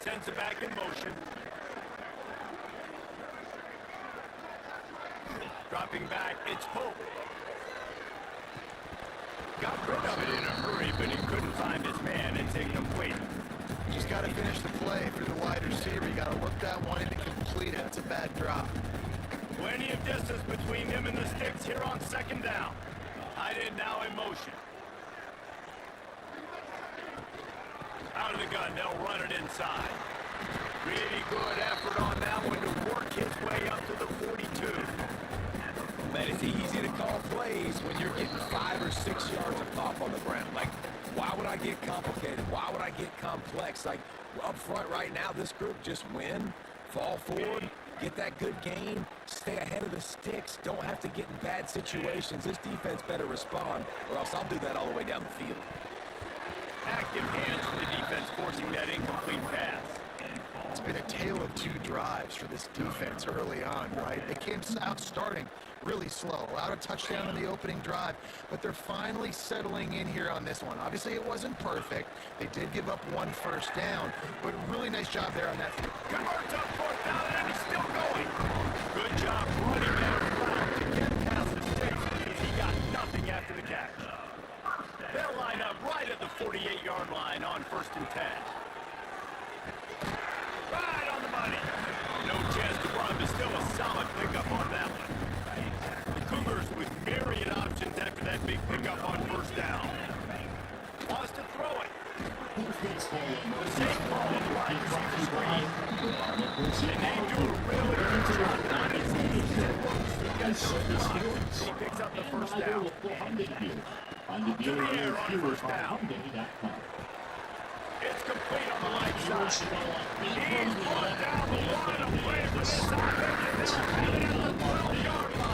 Sends it back in motion. Dropping back, it's Pope. Got rid of it in a hurry, but he couldn't find his man. It's incomplete. Just got to finish the play for the wide receiver. You got to look that one in and complete it. It's a bad drop. Plenty of distance between them and the sticks here on second down. Tight end now in motion. Out of the gun, they'll run it inside. Really good effort on that one to work his way up to the 42. Man, it's easy to call plays when you're getting 5 or 6 yards of pop on the ground. Like, why would I get complicated? Why would I get complex? Like, up front right now, this group just win, fall forward, get that good gain, stay ahead of the sticks, don't have to get in bad situations. This defense better respond, or else I'll do that all the way down the field. Active hands for the defense forcing that incomplete pass. It's been a tale of of two drives for this defense early on, right? They came out starting really slow, allowed a touchdown in the opening drive, but they're finally settling in here on this one. Obviously, it wasn't perfect. They did give up one first down, but really nice job there on that field. Converts up fourth down, and he's still going. Good job running that around to get past the sticks. He got nothing after the catch. They'll line up right at the 48-yard line on 1st and 10. Right on the money. No chance to run, but still a solid pickup on that one. The Cougars with myriad options after that big pickup on 1st down. Wants to throw it. The same ball applied to the screen. And they do a really good job not to see he picks up the 1st down. To the air on 1st down. It's complete on the right side. He's pulling down the line of play for this offense, and they're at the 12-yard line.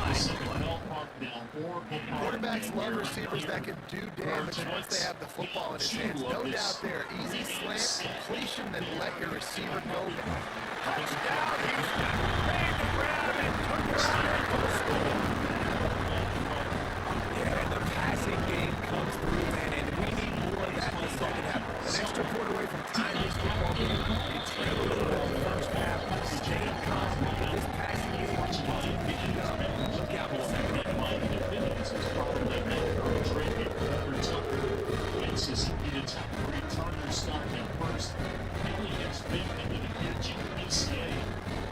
Quarterbacks love receivers that can do damage once they have the football in his hands. No doubt there. Easy slant, completion, then let your receiver go down. Touchdown, Houston. Made the grab and took it straight for the score. Yeah, the passing game comes through, man, and we need more of that in the second half. An extra quarter away from tying this football game. They trailed a little bit in the first half. Staying confident in this passing game. Picking up. Look out for the second half.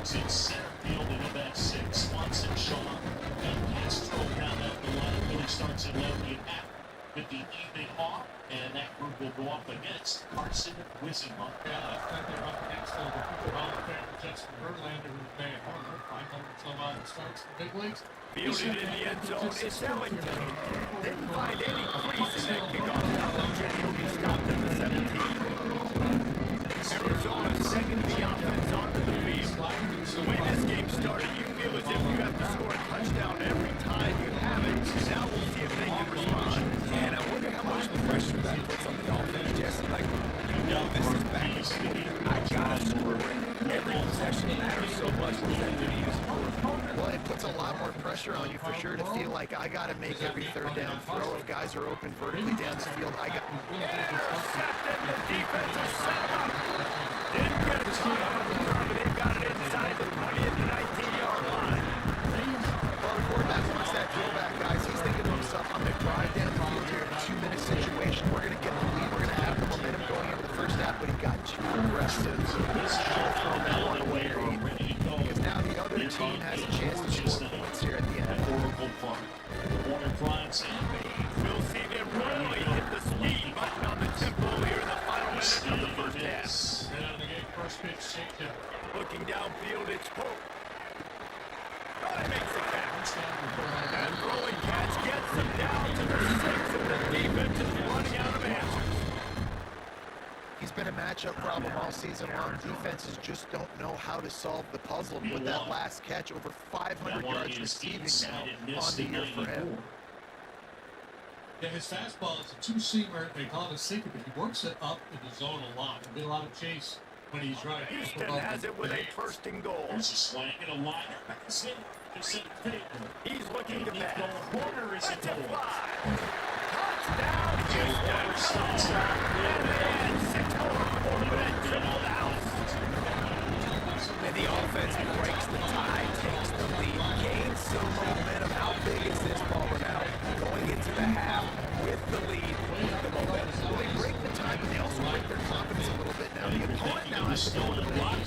Since center field in about 6 months and Shaw and Castro down at the line really starts in Lefty and half with the evening off, and that group will go up against Carson Wisenhunt. Yeah, I think they're up against the Hall of Famer Justin Verlander, who's been 500 some odd starts in the big leagues. Fielded in the end zone is Ellington. Didn't find any crease in that kickoff. He'll be stopped at the 17. Arizona second the offense onto the field. The way this game started, you feel as if you have to score a touchdown every time you have it. Now we'll see if they can respond. And I wonder how much pressure that puts on the offense, Jesse. Like, you know this is back and forth. I gotta score. Every possession matters so much with that video. Well, it puts a lot more pressure on you for sure to feel like I got to make every third down throw. If guys are open vertically down the field, I got. Intercepted the defensive setup. Didn't get a shot on the return, but they've got it inside the 20th to 19-yard line. Well, the quarterback wants that drill back, guys. He's thinking to himself, I'm going to drive down the field here in a 2-minute situation. We're going to get the lead. We're going to have the momentum going into the first half, but he got too aggressive. Throw that one away. Because now the other team has a chance to score points here at the end. We'll see them really hit the speed button on the tempo here in the final minute of the first half. Looking downfield, it's Pope. Oh, he makes the catch. That throwing catch gets him down to the 6, and the defense is running out of answers. He's been a matchup problem all season long. Defenses just don't know how to solve the puzzle. With that last catch, over 500 yards receiving now on the year for him. Yeah, his fastball is a two-seamer. They call it a sinker, but he works it up in the zone a lot. There'll be a lot of chase when he's right. Houston has it with a 1st and goal. There's a swing and a liner. He's looking to pass. Corner is a fly. Touchdown, Houston. And they add 6 more for that triple down. And the offense breaks the tie, takes the lead, gains some momentum. How big is this ball now? Going into the half with the lead, the momentum. Well, they break the tie, but they also break their confidence a little bit now. The opponent now has stolen the lead.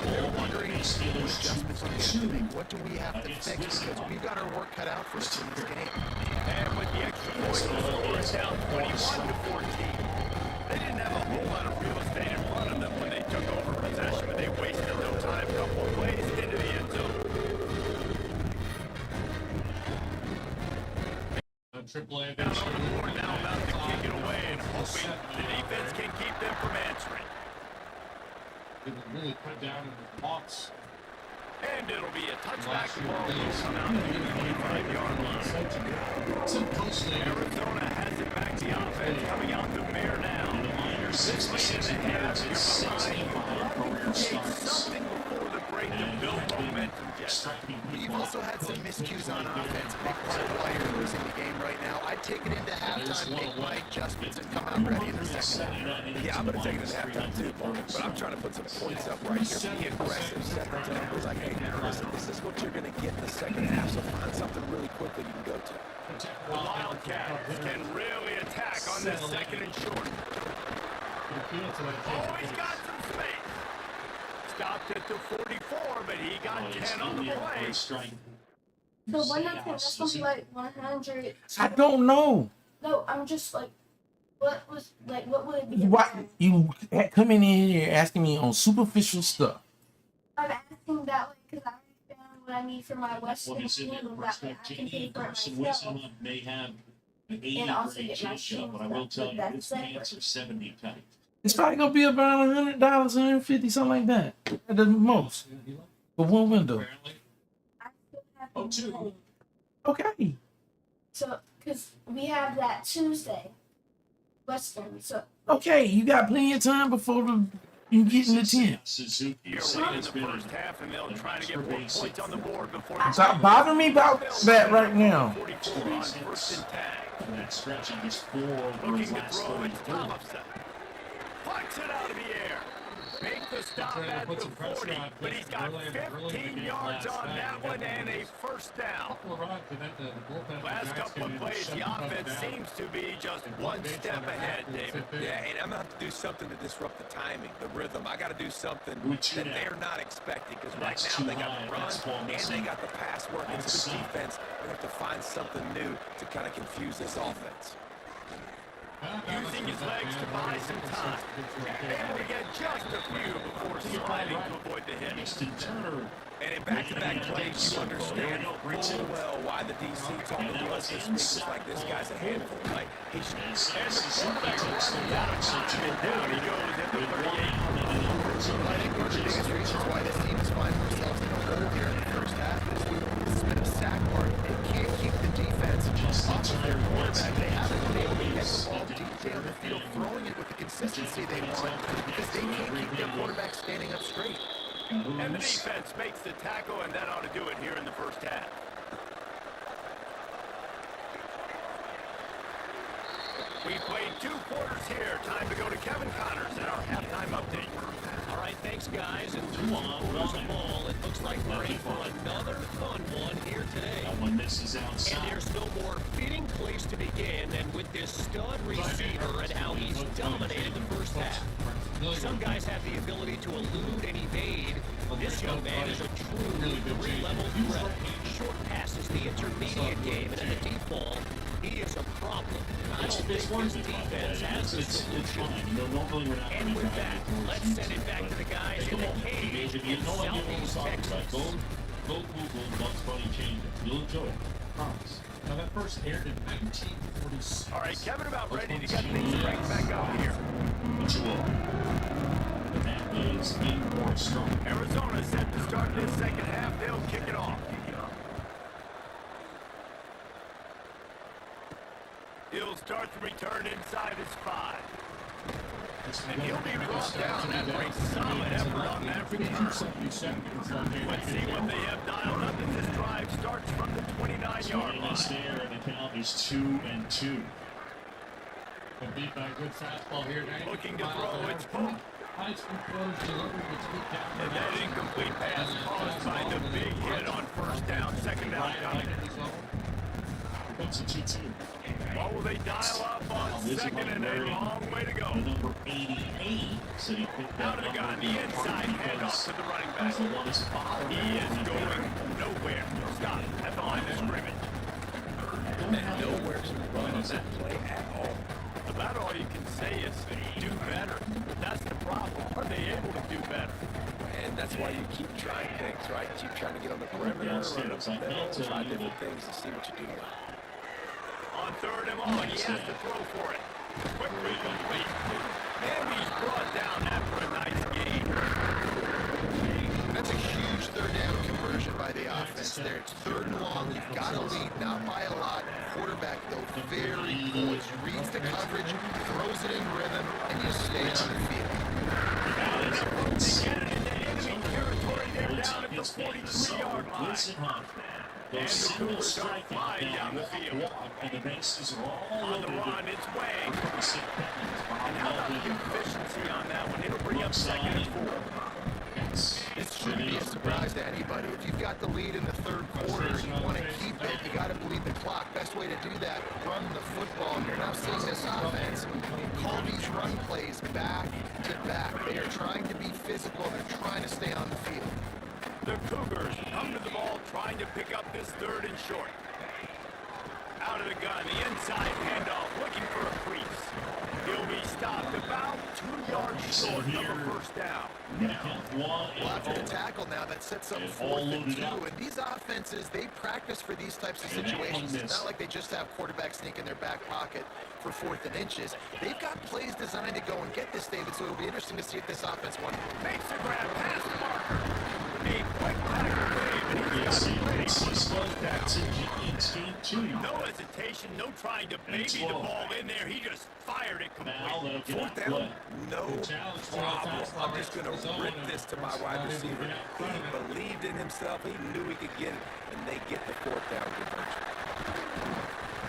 They're wondering what adjustments we have to make. What do we have to fix? Because we've got our work cut out for us in this game. And with the extra point, the score is down 21-14. They didn't have a whole lot of real estate in front of them when they took over possession, but they wasted no time. A couple of plays into the end zone. AAA We're now about to kick it away and hoping the defense can keep them from answering. They would really put down in the box. And it'll be a touchback ball come out to the 25-yard line. Arizona has it back. The offense coming out to bear down. 6 minutes and a half. You're behind. something before the break to build momentum, Jesse. You've also had some miscues on offense. Big part of why you're losing the game right now. I'd take it into halftime, make my adjustments, and come out ready in the second half. Yeah, I'm going to take it at halftime too, but I'm trying to put some points up right here. Be aggressive, set the tempo. Like, hey, listen, this is what you're going to get in the second half, so find something really quickly you can go to. The Wildcats can really attack on this second and short. Oh, he's got some space. Stopped at the 44, but he got 10 on the play. So when that's gonna be like 100. I don't know. No, I'm just like, what would it be? Why you come in here asking me on superficial stuff? I'm asking that way because I already found what I need for my Western Well, he's in team. that That first way I can pay team. for it Carson myself. Winston may have an 80 And also for get my each shot, shoes but I will done, tell but you, that's his separate. pants are 70 tight. It's probably gonna be about $100, $150, something like that at the most for one window. Oh, two. Okay. So, because we have that Tuesday, Western. So, Okay, you got plenty of time before you get in the tent. Suzuki. You're late in the first half, and they'll try to get more points on the board before Stop bothering me about that right now. 44 on first and 10. And that stretching is 4 over his Looking to last throw, 30. it's Thompson. Flicks it out of the air. Make the stop at the 40, but he's got 15 yards on that one and a first down. Last couple of plays, the offense seems to be just one step ahead, David. Yeah, and I'm going to have to do something to disrupt the timing, the rhythm. I got to do something that they're not expecting, because right now they got the run and they got the pass working to the defense. They have to find something new to kind of confuse this offense. Using his legs to buy some time. Able to get just a few before sliding to avoid the hit. And in back-to-back plays, you understand full well why the DC talk to us this week is like, this guy's a handful. Like, he should. And the quarterback runs him down, and down he goes at the 38. I think one of the biggest reasons why this team is finding themselves in a hole here in the first half is this bit of sack mark. They can't keep the defense off of their quarterback. They haven't been able to get the ball deep down the field, throwing it with the consistency they want, because they can't keep their quarterback standing up straight. And the defense makes the tackle, and that ought to do it here in the first half. We played 2 quarters here. Time to go to Kevin Connors in our halftime update. All right, thanks, guys. And 2 quarters of ball. It looks like we're in for another fun one here today. That one misses outside. And there's no more fitting place to begin than with this stud receiver and how he's dominated the first half. Some guys have the ability to elude and evade. This young man is a true 3-level threat. Short passes, the intermediate game, and in the deep ball, he is a problem. I don't think this defense has the solution. And with that, let's send it back to the guys in the cage in Southeast Texas. Go Google Bugs Bunny change it. You'll enjoy it. Promise. Now that first aired in 1946. All right, Kevin, about ready to get things cranked back up here. But you will. And that is in more strong. Arizona set to start this second half. They'll kick it off. He'll start the return inside his 5. And he'll be brought down after a solid effort on that return. Let's see what they have dialed up as this drive starts from the 29-yard line. There, and the count is 2-2. Beat by a good fastball here. Looking to throw, it's Pope. And that incomplete pass caused by the big hit on first down, second down coming. That's a 2-2. What will they dial up on second and a long way to go? The number 88 said he picked that Out of the gun, the inside handoff to the running back. He is going nowhere. Stop at the line of scrimmage. And nowhere to run on that play at all. About all you can say is do better. That's the problem. Are they able to do better? And that's why you keep trying things, right? Keep trying to get on the perimeter, run up the middle, try different things to see what you do well. On third and long, he has to throw for it. Quickly complete. And he's brought down after a nice gain. That's a huge third down conversion by the offense there. It's third and long. You've got to lead, not by a lot. Quarterback, though, very poised. Reads the coverage, throws it in rhythm, and you stay on the field. Now they're going to get it in Jackson Hunt goes single striking down the field, and the bases are all On the run, it's way. And how about the efficiency on that one? It'll bring up second and 4. It shouldn't be a surprise to anybody. If you've got the lead in the third quarter and you want to keep it, you got to bleed the clock. Best way to do that, run the football. And you're now seeing this offense call these run plays back to back. They are trying to be physical. They're trying to stay on the field. The Cougars come to the ball trying to pick up this third and short. Out of the gun, the inside handoff, looking for a crease. He'll be stopped about 2 yards short of a first down. Well, after the tackle now, that sets up 4th and 2. And these offenses, they practice for these types of situations. It's not like they just have quarterbacks sneak in their back pocket for 4th and inches. They've got plays designed to go and get this, David, so it'll be interesting to see if this offense won. Makes the grab, pass to Marker. A quick tackle wave, and he's got it ready. No hesitation, no trying to baby the ball in there. He just fired it completely. 4th down, no problem. I'm just going to rip this to my wide receiver. He believed in himself. He knew he could get it, and they get the 4th down conversion.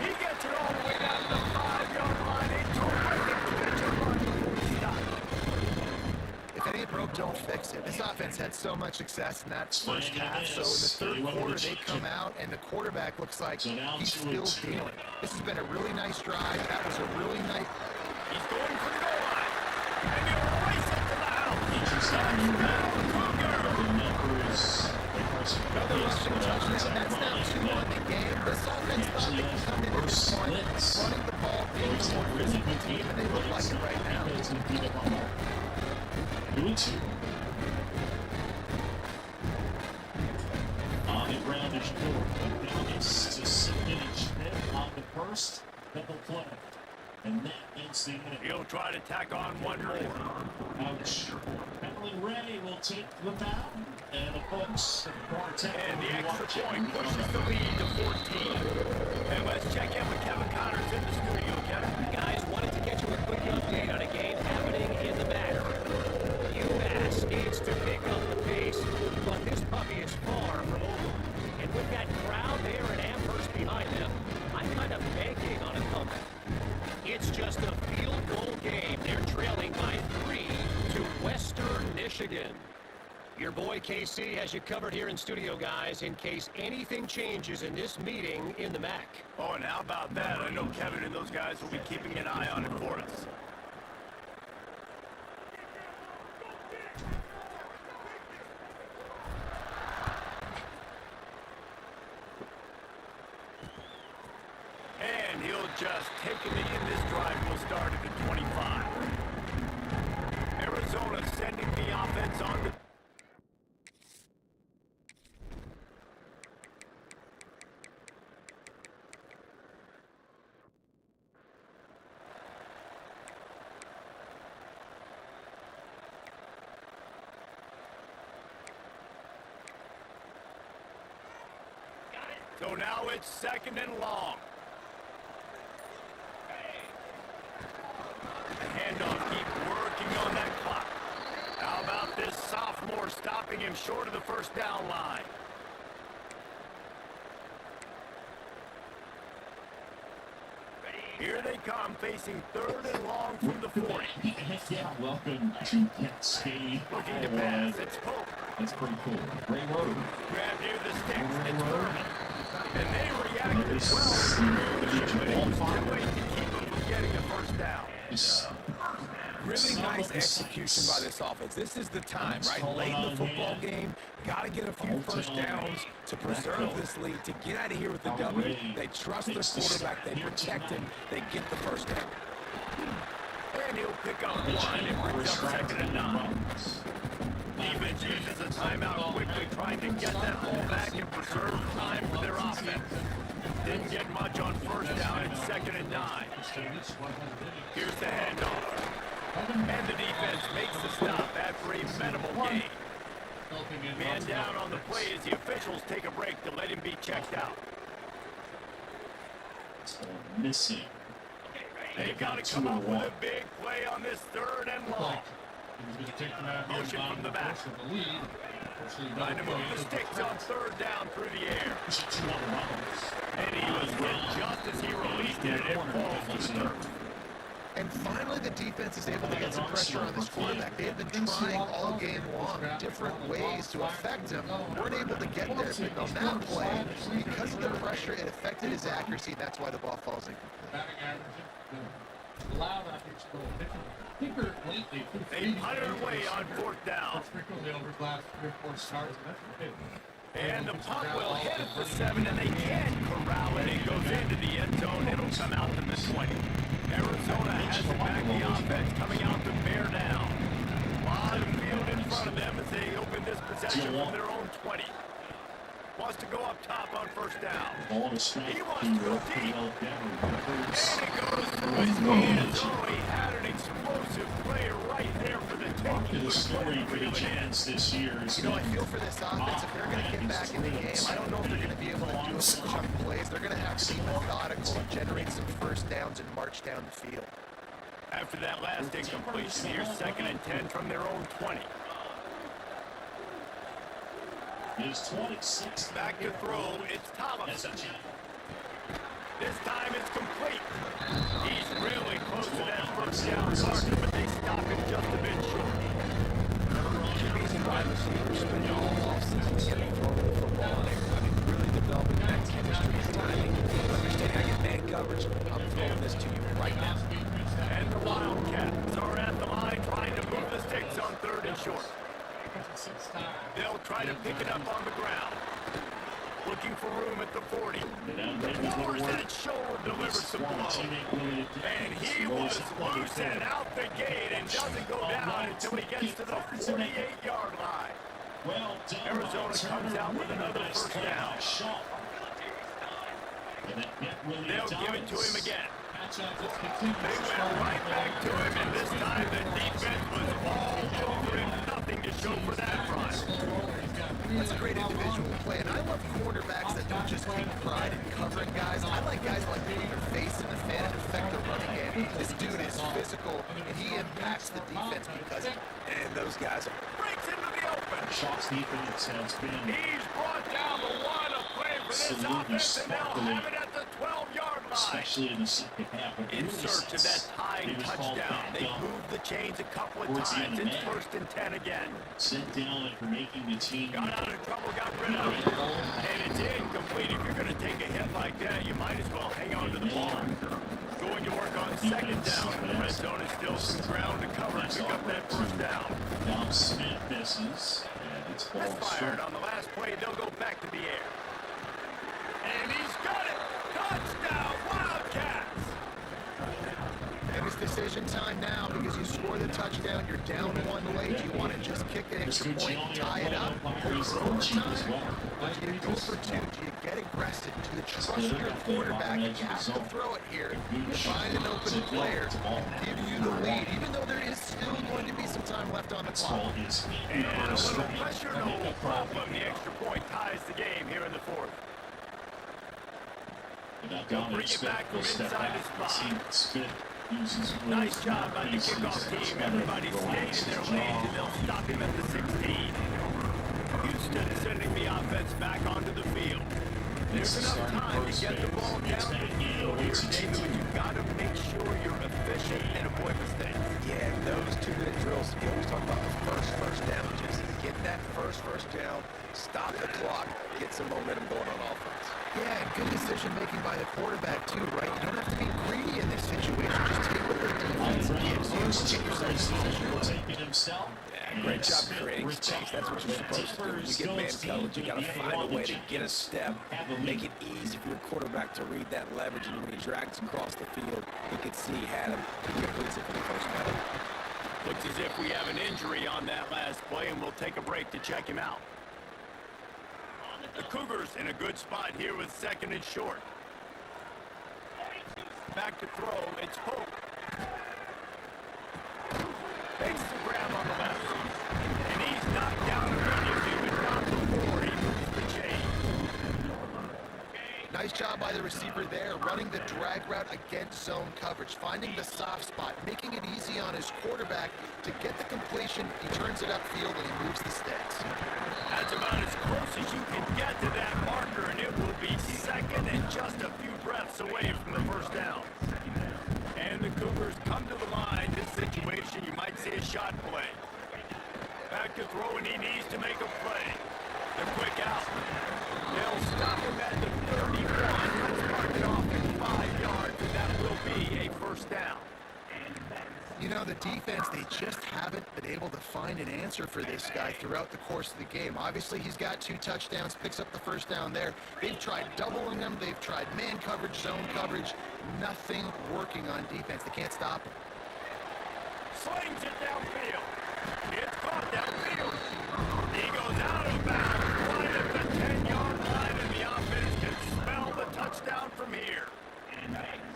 He gets it all the way down to the 5-yard line. A terrific catch run before he stopped. If it ain't broke, don't fix it. This offense had so much success in that first half. So in the third quarter, they come out, and the quarterback looks like he's still dealing. This has been a really nice drive. That was a really nice... He's going for the goal line. And he'll race it to the house. Touchdown, Cougars. Another rushing touchdown. That's now 2 on the game. This offense thought they could come into this point running the ball, being the more physical team, and they look like it right now. On the ground is Ford. Now it's to Sidney Schmidt on the first double play. And that ends the inning. He'll try to tack on one more. Ouch. Emily Ray will take the mound. And the folks and the extra point pushes the lead to 14. And let's check in with Kevin Connors in the studio. Kevin, guys, wanted to get you a quick update on a game happening in the MAC. UMass needs to pick up the pace, but this puppy is far from over. And with that crowd there at Amherst behind them, I'm kind of banking on a comeback. It's just a field goal game. They're trailing by 3 to Western Michigan. Your boy KC has you covered here in studio, guys, in case anything changes in this meeting in the MAC. Oh, and how about that? I know Kevin and those guys will be keeping an eye on it for us. And he'll just take it in. This drive will start at the 25. Arizona sending the offense on the... So now it's 2nd and long. The handoff keep working on that clock. How about this sophomore stopping him short of the first down line? Here they come, facing 3rd and long from the 40. Yeah, welcome to Cascade. Looking to pass, it's Pope. That's pretty cool. Ray Road. Grab near the sticks, it's Furman. And they reacted well. It was too late to keep them from getting the first down. Really nice execution by this offense. This is the time, right? Late in the football game, got to get a few first downs to preserve this lead, to get out of here with the W. They trust their quarterback. They protect him. They get the first down. And he'll pick up one. It brings up 2nd and 9. Defense uses a timeout quickly, trying to get that ball back and preserve time for their offense. Didn't get much on first down at 2nd and 9. Here's the handoff. And the defense makes the stop after a minimal gain. Man down on the play as the officials take a break to let him be checked out. Missing. They got to come up with a big play on this 3rd and long. Motion from the back. Trying to move the sticks on third down through the air. And he was hit just as he released it, and it falls to the turf. And finally, the defense is able to get some pressure on this quarterback. They have been trying all game long, different ways to affect him. Weren't able to get there. But on that play, because of the pressure, it affected his accuracy. That's why the ball falls incomplete. They punted away on fourth down. And the punt will hit it for 7, and they can't corral it. It goes into the end zone. It'll come out to the 20. Arizona has it back. The offense coming out to bear down. A lot of field in front of them as they open this possession from their own 20. Wants to go up top on first down. He wants to go deep. And it goes through his hands. Oh, he had an explosive play right there for the taking. The story for the Jets this year is You know, I feel for this offense. If they're going to get back in the game, I don't know if they're going to be able to do a chunk plays. They're going to have to be methodical and generate some first downs and march down the field. After that last incompletion, here's 2nd and 10 from their own 20. Is 26 back to throw. It's Thomas. This time it's complete. He's really close to that first down target, but they stop him just a bit short. Amazing wide receivers spend all offseason getting thrown the football. They're really developing that chemistry and timing. Understand how you man coverage. I'm throwing this to you right now. And the Wildcats are at the line trying to move the sticks on 3rd and short. They'll try to pick it up on the ground. Looking for room at the 40. Powers that shoulder delivers some blow. And he was loose and out the gate and doesn't go down until he gets to the 48-yard line. Arizona comes out with another first down. They'll give it to him again. They went right back to him, and this time the defense was all over him. Nothing to show for that run. That's a great individual play, and I love quarterbacks that don't just take pride in covering guys. I like guys like putting their face in the fan and affect the running game. This dude is physical, and he impacts the defense because of it. And those guys breaks into the open. Shots defense has been. He's brought down the line of play for this offense, and they'll have it at the 12-yard line. Especially in the second half. In search of that tying touchdown, they moved the chains a couple of times. It's 1st and 10 again. Sent down after making the team. Got out of trouble, got rid of it. And it's incomplete. If you're going to take a hit like that, you might as well hang on to the ball. Going to work on 2nd down. The red zone is still some ground to cover. Pick up that first down. Now Smith misses. And it's ball fired on the last play. They'll go back to the air. And he's got it. Touchdown, Wildcats. And it's decision time now because you score the touchdown. You're down 1 late. Do you want to just kick an extra point and tie it up? Or overtime? Or do you go for 2? Do you get aggressive? Do you trust your quarterback? You have to throw it here. You find an open player, give you the lead, even though there is still going to be some time left on the clock. And a little pressure, no problem. The extra point ties the game here in the 4th. They'll bring it back from inside the spot. Nice job by the kickoff team. Everybody stays in their lanes, and they'll stop him at the 16. Houston sending the offense back onto the field. There's enough time to get the ball down the field here, David, but you've got to make sure you're efficient and avoid mistakes. Yeah, those 2-minute drills, you always talk about the first down. Just get that first down, stop the clock, get some momentum going on offense. Yeah, and good decision making by the quarterback too, right? You don't have to be greedy in this situation. Just take what the defense gives you. Get yourself in position. Yeah, great job creating space. That's what you're supposed to do. When you get man coverage, you got to find a way to get a step, make it easy for your quarterback to read that leverage, and when he drags across the field, you could see he had him. He completes it for the first down. Looks as if we have an injury on that last play, and we'll take a break to check him out. The Cougars in a good spot here with 2nd and short. Back to throw, it's Hope. Makes the grab on the left. And he's knocked down immediately, but not before he moves the chain. Nice job by by the receiver there, running the drag route against zone coverage, finding the soft spot, making it easy on his quarterback to get the completion. He turns it upfield and he moves the sticks. That's about as close as you can get to that marker, and it will be second and just a few breaths away from the first down. And the Cougars come to the line. This situation, you might see a shot play. Back to throw, and he needs to make a play. The quick out. They'll stop him at the 31. Let's mark it off at 5 yards, and that will be a first down. You know, the defense, they just haven't been able to find an answer for this guy throughout the course of the game. Obviously, he's got 2 touchdowns, picks up the first down there. They've tried doubling him. They've tried man coverage, zone coverage. Nothing working on defense. They can't stop him. Slings it downfield. It's caught downfield. He goes out of bounds right at the 10-yard line, and the offense can smell the touchdown from here.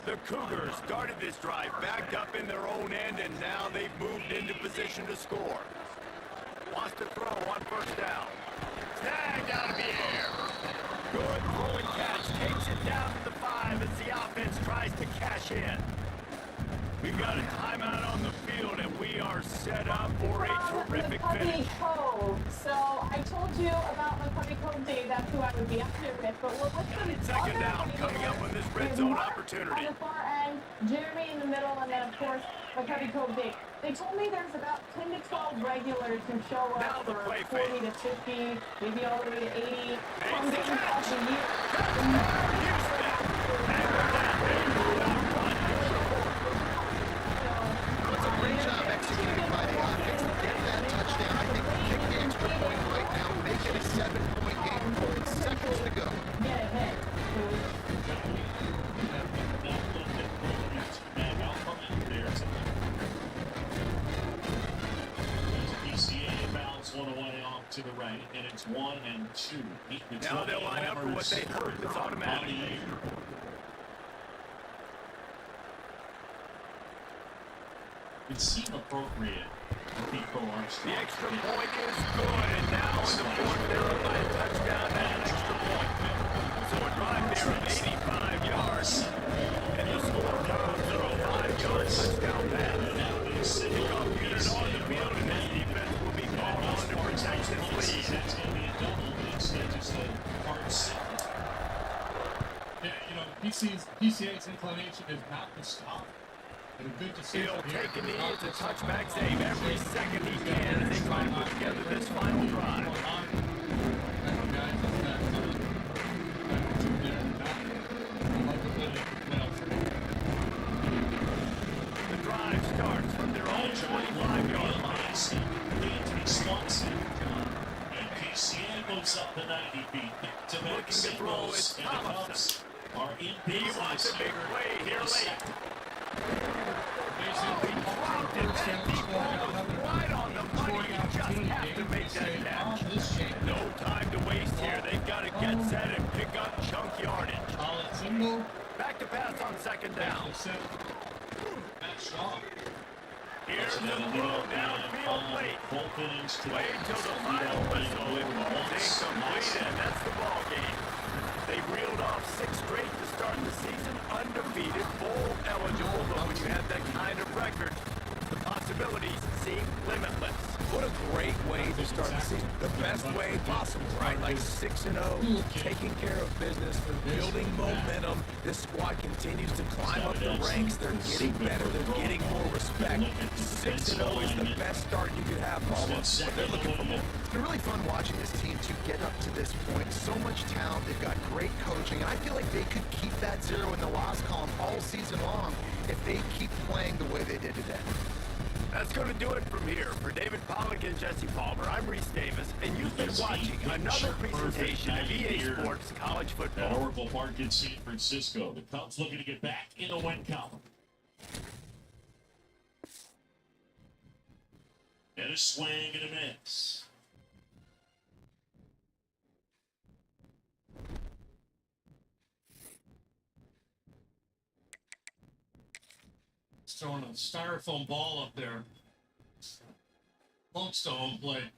The Cougars started this drive backed up in their own end, and now they've moved into position to score. Wants to throw on first down. Snagged out of the air. Good throwing catch. Takes it down to the 5 as the offense tries to cash in. We've got a timeout on the field, and we are set up for a terrific finish. Cove. So I told you about McCovey Cove Day. That's who I would be up there with. But what's the Second down coming up on this red zone Mark opportunity. on the far end, Jeremy in the middle, and then of course McCovey Cove Day. They told me there's about 10 to 12 regulars who show up for 40 to 50, maybe all the way to 80. Some days of the year. It's a great job executing by the offense to get that touchdown. I think kick the extra point right now, make it a 7-point game with seconds to go. PCA bounce one away off to the right, and it's 1 and 2. Now they'll line up for what they heard was automatic. It seemed appropriate to be coerced. The extra point is good, and now in the fourth, they're up by a touchdown and an extra point. So a drive there of 85 yards, and the score comes to a 5-yard touchdown pass. Kickoff unit on the field, and this defense will be called on to protect this lead. That's going to be a double instead of just a hard set. Yeah, you know, PCA's inclination is not to stop. And a good decision. He'll take a knee. It's a touchback save every second he can as they try to put together this final drive. The drive starts from their own 25-yard line. Swanson. And PCA moves up the 90 feet. To make singles, and the Cubs are in He wants a big play here late. He dropped it, and he was right on the money. You just have to make that catch. No time to waste here. They've got to get set and pick up chunk yardage. Back to pass on second down. Here's the throw downfield late. Wait till the final whistle. It falls incomplete, and that's the ball game. They reeled off 6 straight to start the season, undefeated, bowl eligible, but when you have that kind of record, the possibilities seem limitless. What a great way to start the season. The best way possible, right? Like 6-0, taking care of business, building momentum. This squad continues to climb up the ranks. They're getting better. They're getting more respect. 6-0 is the best start you could have, Paul. They're looking for more. It's been really fun watching this team to get up to this point. So much talent. They've got great coaching, and I feel like they could keep that 0 in the loss column all season long if they keep playing the way they did today. That's going to do it from here. For David Pollock and Jesse Palmer, I'm Reese Davis, and you've been watching another presentation of EA Sports College At Football. Oracle Park in San Francisco, the Cubs looking to get back in the win column. And a swing and a miss. Throwing a styrofoam ball up there. Close to home plate.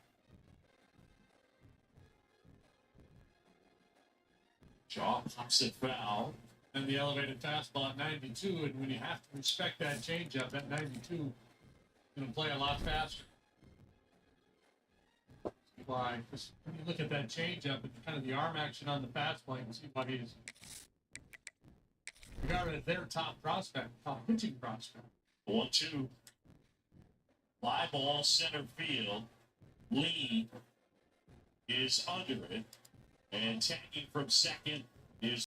Jaw pops it foul. and the elevated fastball at 92. And when you have to respect that changeup at 92, going to play a lot faster. Why? Because when you look at that changeup and kind of the arm action on the fastball, you can see why he's regarded as their top prospect, top pitching prospect. 1-2. Fly ball center field. Lee is under it. And tagging from second